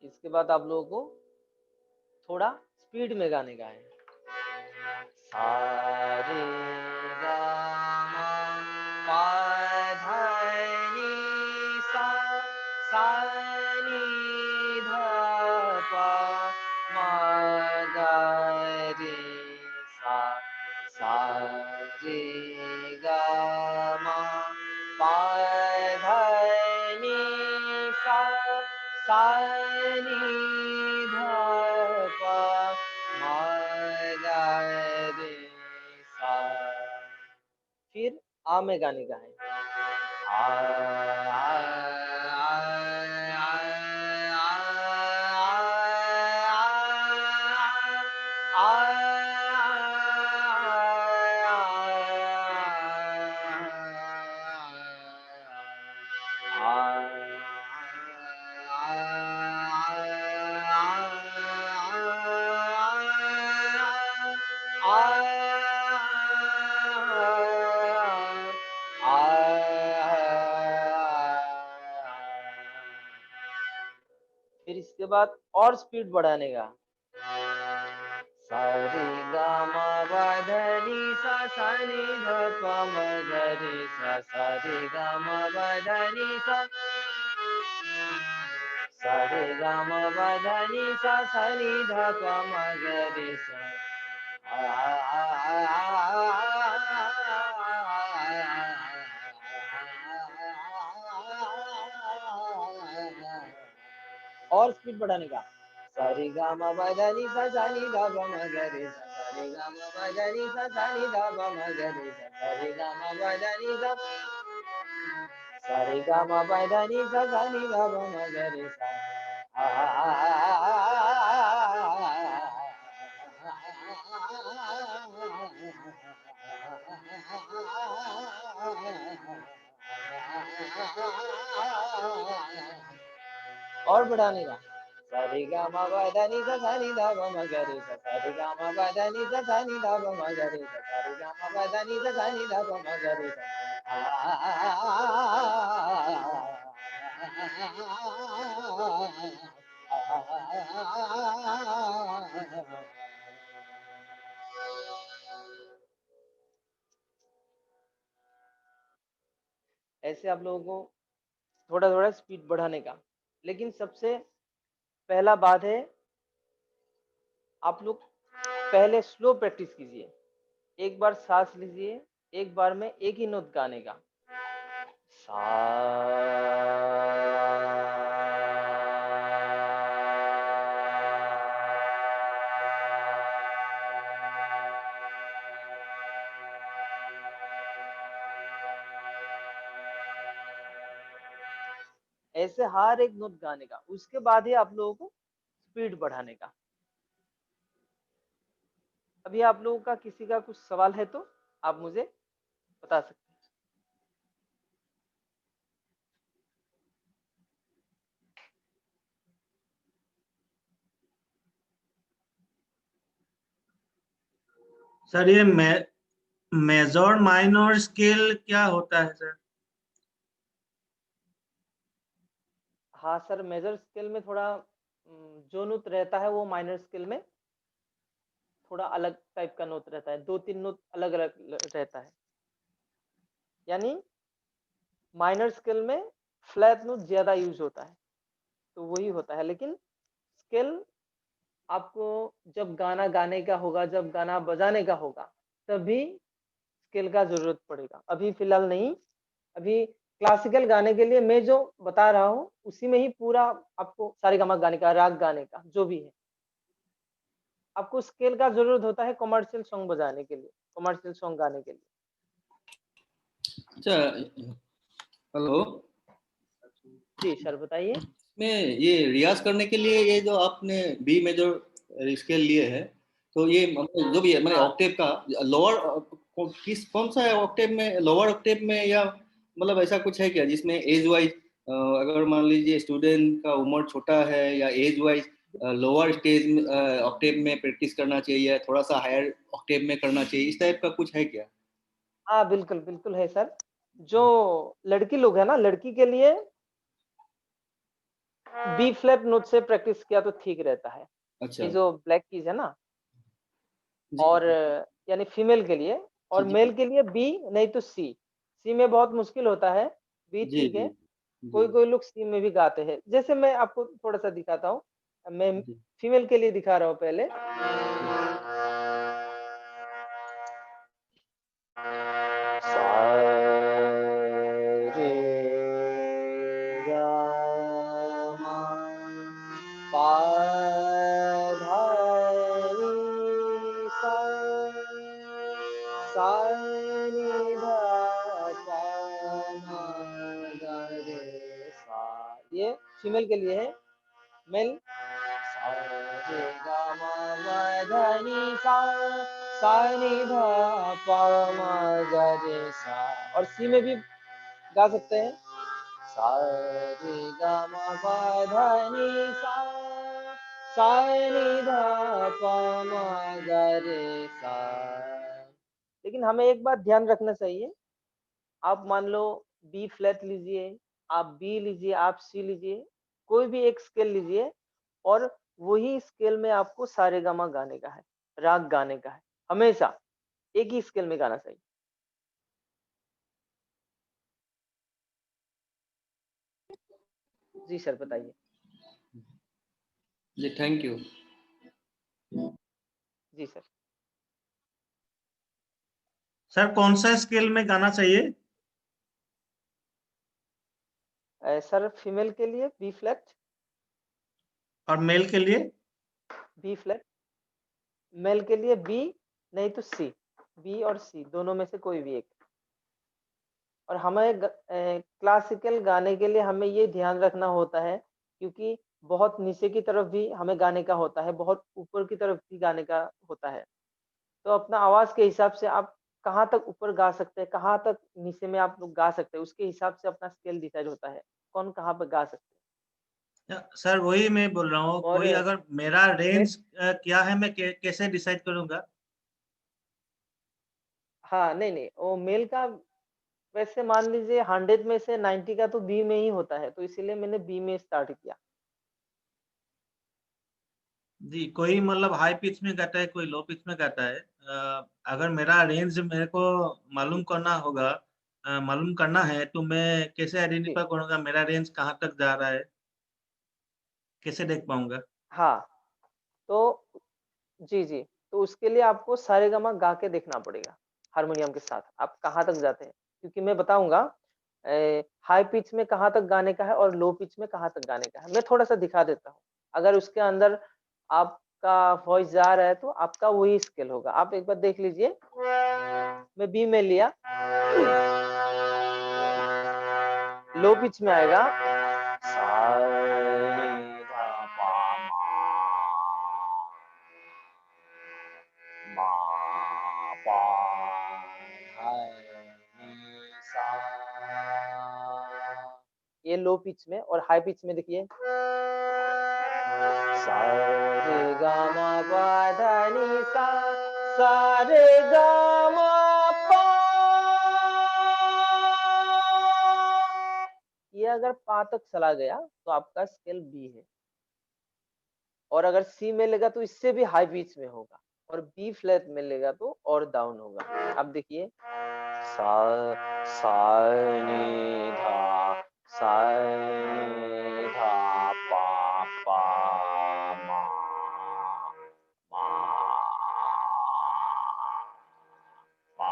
इसके बाद आप लोगों को थोड़ा स्पीड में गाने का है। सा रे गा मा पा धा नी सा, सा नी धा पा मा गा रे सा, सा रे गा सा नी धा पा मा गा रे सा। फिर आ में गाने का है। आ फिर इसके बाद और स्पीड बढ़ाने का। सा रे गा मा पा धा नी सा नी धा पा मा गा रे सा रे गा मा पा धा नी सा रे गा मा पा धा नी सा नी धा पा मा गा रे सा। और स्पीड बढ़ाने का। सा रे गा मा पा धा नी सा नी धा पा मा गा रे सा रे गा मा पा धा नी सा नी धा पा मा गा रे सा रे गा मा पा धा नी सा रे गा मा पा धा नी सा नी धा पा मा गा रे सा। और बढ़ाने का। सा रे गा मा पा धा नी सा नी धा पा मा गा रे सा रे गा मा पा धा नी सा नी धा पा मा गा रे सा रे गा मा पा धा नी सा नी धा पा मा गा रे सा। ऐसे आप लोगों को थोड़ा थोड़ा स्पीड बढ़ाने का। लेकिन सबसे पहला बात है, आप लोग पहले स्लो प्रैक्टिस कीजिए। एक बार सांस लीजिए, एक बार में एक ही नोट गाने का। सा ऐसे हर एक नोट गाने का। उसके बाद ही आप लोगों को स्पीड बढ़ाने का। अभी आप लोगों का किसी का कुछ सवाल है तो आप मुझे बता सकते हैं। सर ये मेजर माइनर स्केल क्या होता है सर? हाँ सर, मेजर स्केल में थोड़ा जो नोट रहता है वो माइनर स्केल में थोड़ा अलग टाइप का नोट रहता है। 2-3 नोट अलग अलग रहता है। यानी माइनर स्केल में फ्लैट नोट ज्यादा यूज होता है, तो वही होता है। लेकिन स्केल आपको जब गाना गाने का होगा, जब गाना बजाने का होगा, तभी स्केल का जरूरत पड़ेगा। अभी फिलहाल नहीं। अभी क्लासिकल गाने के लिए मैं जो बता रहा हूँ उसी में ही पूरा आपको सारेगामा गाने का, राग गाने का जो भी है, आपको स्केल का जरूरत होता है कमर्शियल सॉन्ग बजाने के लिए, कमर्शियल सॉन्ग गाने के लिए। अच्छा, हेलो जी सर बताइए। में ये रियाज करने के लिए ये जो आपने बी मेजर स्केल लिए है, तो ये जो भी है मतलब ऑक्टेव का लोअर कौन सा है ऑक्टेव में, लोअर ऑक्टेव में, या मतलब ऐसा कुछ है क्या जिसमें एज वाइज, अगर मान लीजिए स्टूडेंट का उम्र छोटा है या age wise lower stage Octave में प्रैक्टिस करना चाहिए या थोड़ा सा हायर ऑक्टेव में करना चाहिए, इस टाइप का कुछ है क्या? हाँ बिल्कुल बिल्कुल है सर। जो लड़की लोग है ना, लड़की के लिए बी फ्लैट नोट से प्रैक्टिस किया तो ठीक रहता है। अच्छा ये जो ब्लैक कीज है ना, जी और यानी फीमेल के लिए, और जी मेल के लिए बी नहीं तो सी। सी में बहुत मुश्किल होता है, बी जी ठीक जी है। जी कोई कोई लोग सी में भी गाते हैं। जैसे मैं आपको थोड़ा सा दिखाता हूँ, मैं जी फीमेल के लिए दिखा रहा हूँ पहले। सा रे गा मा पा धा नी सा सा नी धा पा मा गा रे सा। ये फीमेल के लिए है। मेल सा रे गा मा पा धा नी सा नी धा पा मा गा रे सा। और सी में भी गा सकते हैं। सा रे गा मा पा धा नी सा नी धा पा मा गा रे सा। लेकिन हमें एक बात ध्यान रखना चाहिए। आप मान लो बी फ्लैट लीजिए, आप बी लीजिए, आप सी लीजिए, कोई भी एक स्केल लीजिए और वही स्केल में आपको सारेगामा गाने का है, राग गाने का है। हमेशा एक ही स्केल में गाना चाहिए। जी सर बताइए। जी थैंक यू। जी सर। सर कौन सा स्केल में गाना चाहिए? सर फीमेल के लिए बी फ्लैट, और मेल के लिए? B flat. मेल के लिए बी नहीं तो सी, बी और सी दोनों में से कोई भी एक। और हमें क्लासिकल गाने के लिए हमें ये ध्यान रखना होता है, क्योंकि बहुत नीचे की तरफ भी हमें गाने का होता है, बहुत ऊपर की तरफ भी गाने का होता है। तो अपना आवाज के हिसाब से आप कहाँ तक ऊपर गा सकते हैं, कहाँ तक नीचे में आप लोग गा सकते हैं, उसके हिसाब से अपना स्केल डिसाइड होता है कौन कहाँ पर गा सकते सर वही मैं बोल रहा हूँ, हैं। और कोई अगर मेरा मे- रेंज क्या है, मैं कैसे डिसाइड करूंगा? हाँ नहीं नहीं, वो मेल का वैसे मान लीजिए 100 में से 90 का तो बी में ही होता है, तो इसीलिए मैंने बी में स्टार्ट किया। जी, कोई मतलब हाई पिच में गाता है, कोई लो पिच में गाता है। अगर मेरा रेंज मेरे को मालूम करना होगा, मालूम करना है, तो मैं कैसे जी आइडेंटिफाई करूंगा मेरा रेंज कहाँ तक जा रहा है, कैसे देख पाऊंगा? हाँ, तो जी जी, तो उसके लिए आपको सारेगामा गा के देखना पड़ेगा हारमोनियम के साथ, आप कहाँ तक जाते हैं। क्योंकि मैं बताऊंगा हाई पिच में कहाँ तक गाने का है और लो पिच में कहाँ तक गाने का है। मैं थोड़ा सा दिखा देता हूँ। अगर उसके अंदर आपका वॉइस जा रहा है तो आपका वही स्केल होगा। आप एक बार देख लीजिए। मैं बी में लिया, लो पिच में आएगा सा रे गा पा मा पा धा नी सा। ये लो पिच में। और हाई पिच में देखिए सा रे गा मा पा धा नी सा रे गा मा पा। ये अगर पा तक चला गया तो आपका स्केल बी है। और अगर सी में लेगा तो इससे भी हाई पिच में होगा। और बी फ्लैट में लेगा तो और डाउन होगा। अब देखिए सा सा नी धा सा नी धा पा मा मा पा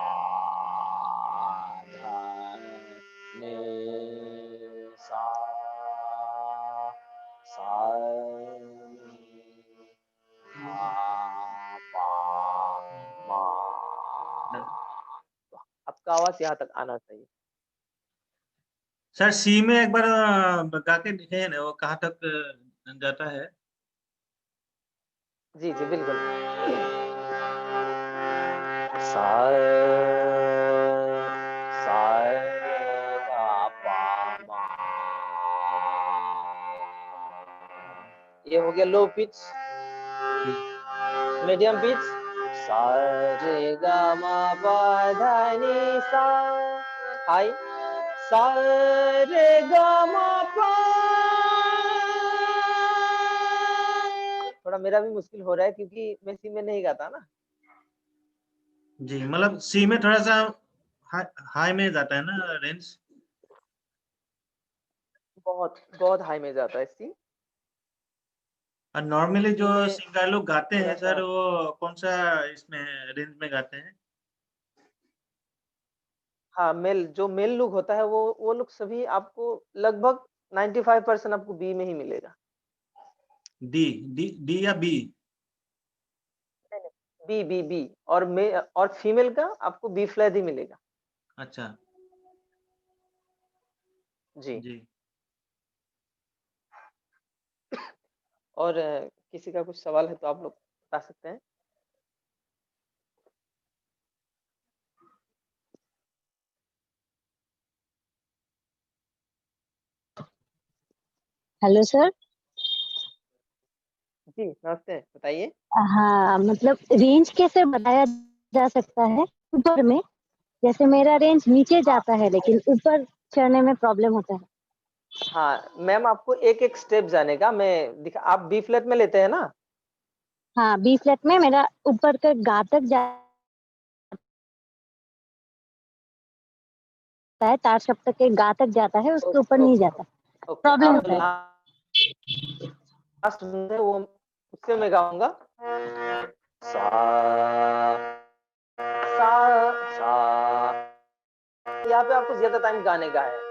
धा नी सा सा नी धा पा मा। आपका आवाज यहाँ तक आना चाहिए। सर सी में एक बार गा के दिखाइए ना, वो कहाँ तक जाता है? जी जी बिल्कुल। सा सा रे गा पा मा। ये हो गया लो पिच। मीडियम पिच सा रे गा मा पा धा नी सा। हाई सा रे गा मा पा। थोड़ा मेरा भी मुश्किल हो रहा है क्योंकि मैं सी में नहीं गाता ना। जी, मतलब सी में थोड़ा सा हाई में जाता है ना रेंज? बहुत बहुत हाई में जाता है सी। और नॉर्मली जो सी में सिंगर लोग गाते थोड़ा हैं सा सर, वो कौन सा इसमें रेंज में गाते हैं? हाँ, जो मेल लुक होता है वो लोग सभी आपको लगभग 95% आपको बी में ही मिलेगा। डी डी डी या बी? बी बी बी और फीमेल का आपको बी फ्लैट ही मिलेगा। अच्छा जी। जी। और किसी का कुछ सवाल है तो आप लोग बता सकते हैं। Hello sir. जी नमस्ते, बताइए। हाँ, मतलब रेंज कैसे बताया जा सकता है ऊपर में? जैसे मेरा रेंज नीचे जाता है लेकिन ऊपर चढ़ने में प्रॉब्लम होता है। हाँ मैम, आपको एक एक स्टेप जाने का मैं दिखा। आप बी फ्लैट में लेते हैं ना? हाँ, बी फ्लैट में मेरा ऊपर का गा तक जाता है, तार सप्तक के गा तक जाता है, उसके ऊपर नहीं जाता। ओके, प्रॉब्लम आप होता है। लास्ट सुनते वो उससे मैं गाऊंगा। सा सा सा, यहाँ पे आपको ज्यादा टाइम गाने का है।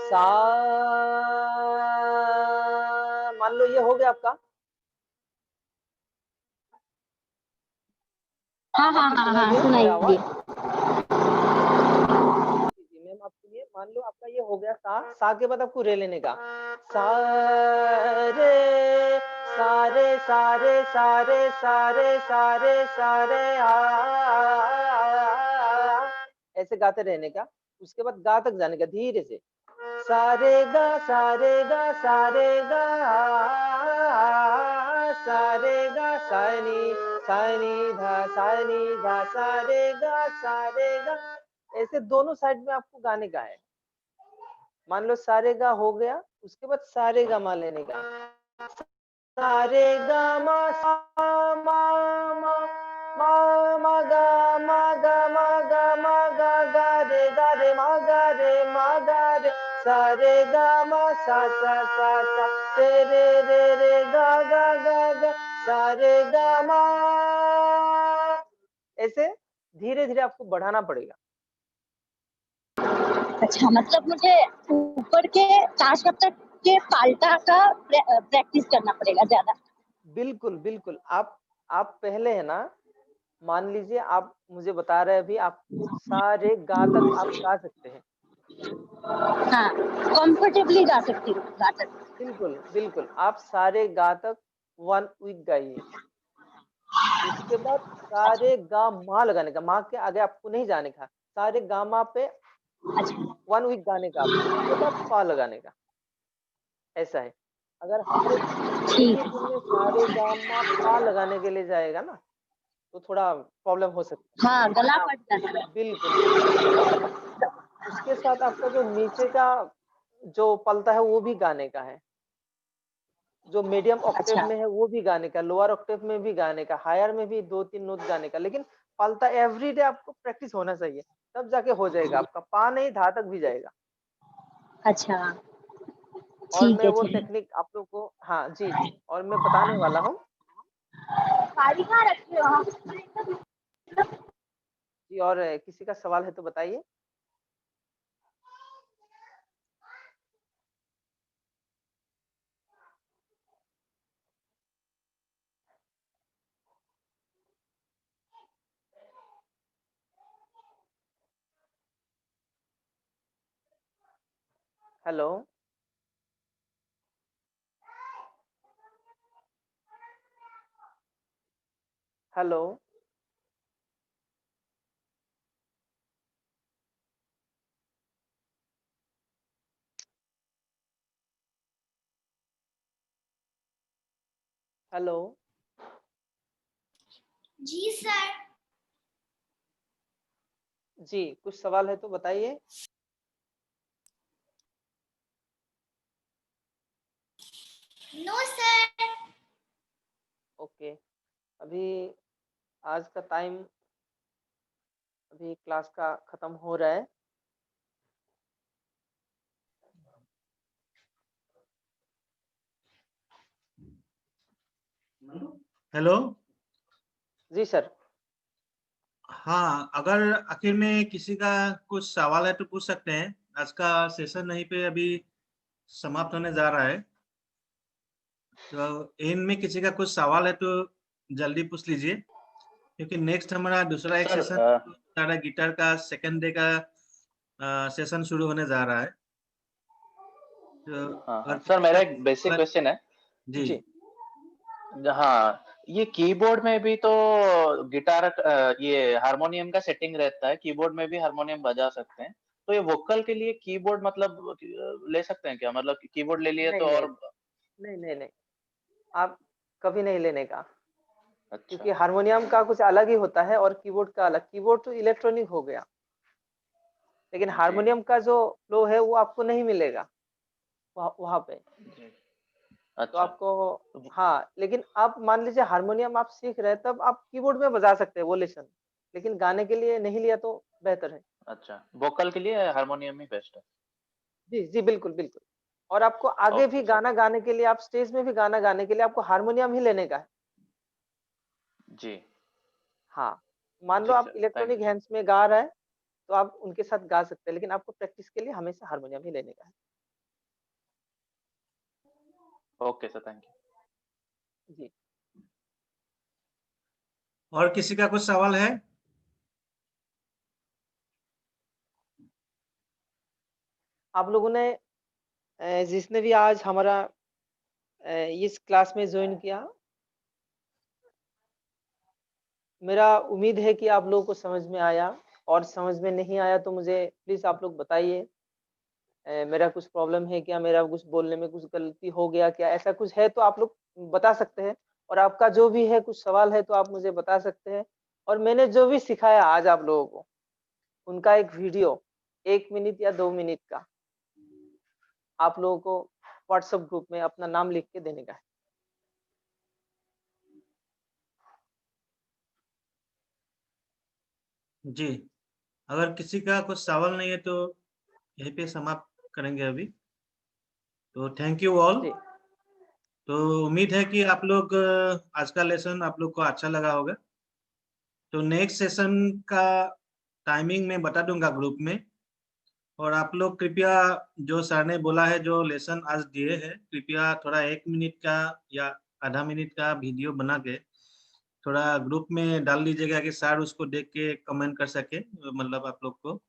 सा, मान लो ये हो गया आपका। हाँ हाँ हाँ हाँ, सुनाइए। मैम आप सुनिए, मान लो आपका ये हो गया सा के बाद आपको रे लेने का। सा रे सारे सारे सारे सारे सारे सारे ऐसे गाते रहने का। उसके बाद गा तक जाने का धीरे से। सारे गा सारे गा सारे गा सारे गा सानी सानी धा सारे गा। ऐसे दोनों साइड में आपको गाने का है। मान लो सारे गा हो गया, उसके बाद सारे गा मा लेने का। सारे गा मा सा मा मा मा मा गा मा गा मा गा मा गा गा रे मा गा रे सारे गा मा सा सा सा सा रे गा गा गा गा सारे गा मा। ऐसे धीरे धीरे आपको बढ़ाना पड़ेगा। अच्छा, मतलब मुझे ऊपर के तार सप्तक के पाल्टा का प्रैक्टिस करना पड़ेगा ज्यादा। बिल्कुल बिल्कुल। आप पहले है ना, मान लीजिए आप मुझे बता रहे हैं अभी आप सारे गा तक आप गा सकते हैं। हाँ, कंफर्टेबली गा सकती हूँ गा तक। बिल्कुल बिल्कुल, आप सारे गा तक 1 वीक गाइए। उसके बाद सारे गा मा लगाने का, माँ के आगे आपको नहीं जाने का। सारे गा मा पे 1 वीक गाने का आपको, उसके बाद पा लगाने का। ऐसा है। अगर हर एक ठीक ही दिन में सारे गा मा पा लगाने के लिए जाएगा ना, तो थोड़ा प्रॉब्लम हो सकती है। हाँ, गला है। फट जाता है। बिल्कुल बिल्कुल। उसके साथ आपका जो नीचे का जो पलता है वो भी गाने का है। जो मीडियम ऑक्टेव अच्छा। में है वो भी गाने का, लोअर ऑक्टेव में भी गाने का, हायर में भी 2-3 नोट गाने का। लेकिन पलता एवरीडे आपको प्रैक्टिस होना चाहिए, तब जाके हो जाएगा आपका। पा नहीं धा तक भी जाएगा। अच्छा, और ठीक मैं है वो चलिए। टेक्निक आप लोग को, हाँ जी जी, और मैं बताने वाला हूँ जी। और किसी का सवाल है तो बताइए। हेलो। हेलो। हेलो। जी सर। जी, कुछ सवाल है तो बताइए। No sir. ओके, अभी आज का टाइम, अभी क्लास का खत्म हो रहा है। हेलो। जी सर। हाँ, अगर आखिर में किसी का कुछ सवाल है तो पूछ सकते हैं। आज का सेशन यहीं पे अभी समाप्त होने जा रहा है। तो इनमें किसी का कुछ सवाल है तो जल्दी पूछ लीजिए, क्योंकि नेक्स्ट हमारा दूसरा एक सर, सेशन हमारा गिटार का सेकंड डे का सेशन शुरू होने जा रहा है। तो हाँ अगर सर, किसी मेरा का एक बेसिक सवाल- क्वेश्चन है। जी जी हाँ, ये कीबोर्ड में भी तो गिटार ये हारमोनियम का सेटिंग रहता है, कीबोर्ड में भी हारमोनियम बजा सकते हैं, तो ये वोकल के लिए कीबोर्ड मतलब ले सकते हैं क्या? मतलब कीबोर्ड ले लिए नहीं तो नहीं और नहीं नहीं नहीं, आप कभी नहीं लेने का, क्योंकि अच्छा। हारमोनियम का कुछ अलग ही होता है और कीबोर्ड का अलग। कीबोर्ड तो इलेक्ट्रॉनिक हो गया, लेकिन जी हारमोनियम का जो फ्लो है वो आपको नहीं मिलेगा वहां पे। जी, तो अच्छा। आपको हाँ, लेकिन आप मान लीजिए हारमोनियम आप सीख रहे हैं, तब आप कीबोर्ड में बजा सकते हैं वो लेसन, लेकिन गाने के लिए नहीं लिया तो बेहतर है। अच्छा, वोकल के लिए हारमोनियम ही बेस्ट है। जी जी बिल्कुल बिल्कुल। और आपको आगे भी ओके सर। गाना गाने के लिए, आप स्टेज में भी गाना गाने के लिए आपको हारमोनियम ही लेने का है। जी हाँ, मान लो जी आप sir, thank electronic you. Hands में गा रहे हैं तो आप उनके साथ गा सकते हैं, लेकिन आपको प्रैक्टिस के लिए हमेशा हारमोनियम ही लेने का है। Okay sir, thank you. जी और किसी का कुछ सवाल है? आप लोगों ने जिसने भी आज हमारा इस क्लास में ज्वाइन किया, मेरा उम्मीद है कि आप लोगों को समझ में आया, और समझ में नहीं आया तो मुझे प्लीज आप लोग बताइए। मेरा कुछ प्रॉब्लम है क्या, मेरा कुछ बोलने में कुछ गलती हो गया क्या, ऐसा कुछ है तो आप लोग बता सकते हैं। और आपका जो भी है कुछ सवाल है तो आप मुझे बता सकते हैं। और मैंने जो भी सिखाया आज आप लोगों को, उनका एक वीडियो 1 मिनट या 2 मिनट का आप लोगों को व्हाट्सएप ग्रुप में अपना नाम लिख के देने का है। जी, अगर किसी का कुछ सवाल नहीं है तो यहीं पे समाप्त करेंगे अभी। तो थैंक यू ऑल। जी तो उम्मीद है कि आप लोग आज का लेसन आप लोग को अच्छा लगा होगा। तो नेक्स्ट सेशन का टाइमिंग मैं बता दूंगा ग्रुप में, और आप लोग कृपया जो सर ने बोला है, जो लेसन आज दिए हैं, कृपया थोड़ा 1 मिनट का या आधा मिनट का वीडियो बना के थोड़ा ग्रुप में डाल दीजिएगा कि सर उसको देख के कमेंट कर सके, मतलब आप लोग को।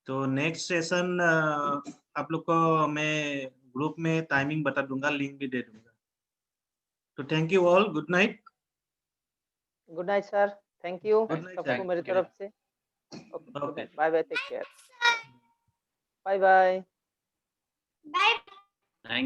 तो नेक्स्ट सेशन आप लोग को मैं ग्रुप में टाइमिंग बता दूंगा, लिंक भी दे दूंगा। तो thank you all, good night. Good night sir, thank you good night सबको सर। मेरी थैंक यू। तरफ से। Okay, good okay. Night, bye bye, take care, bye bye. Bye. Thank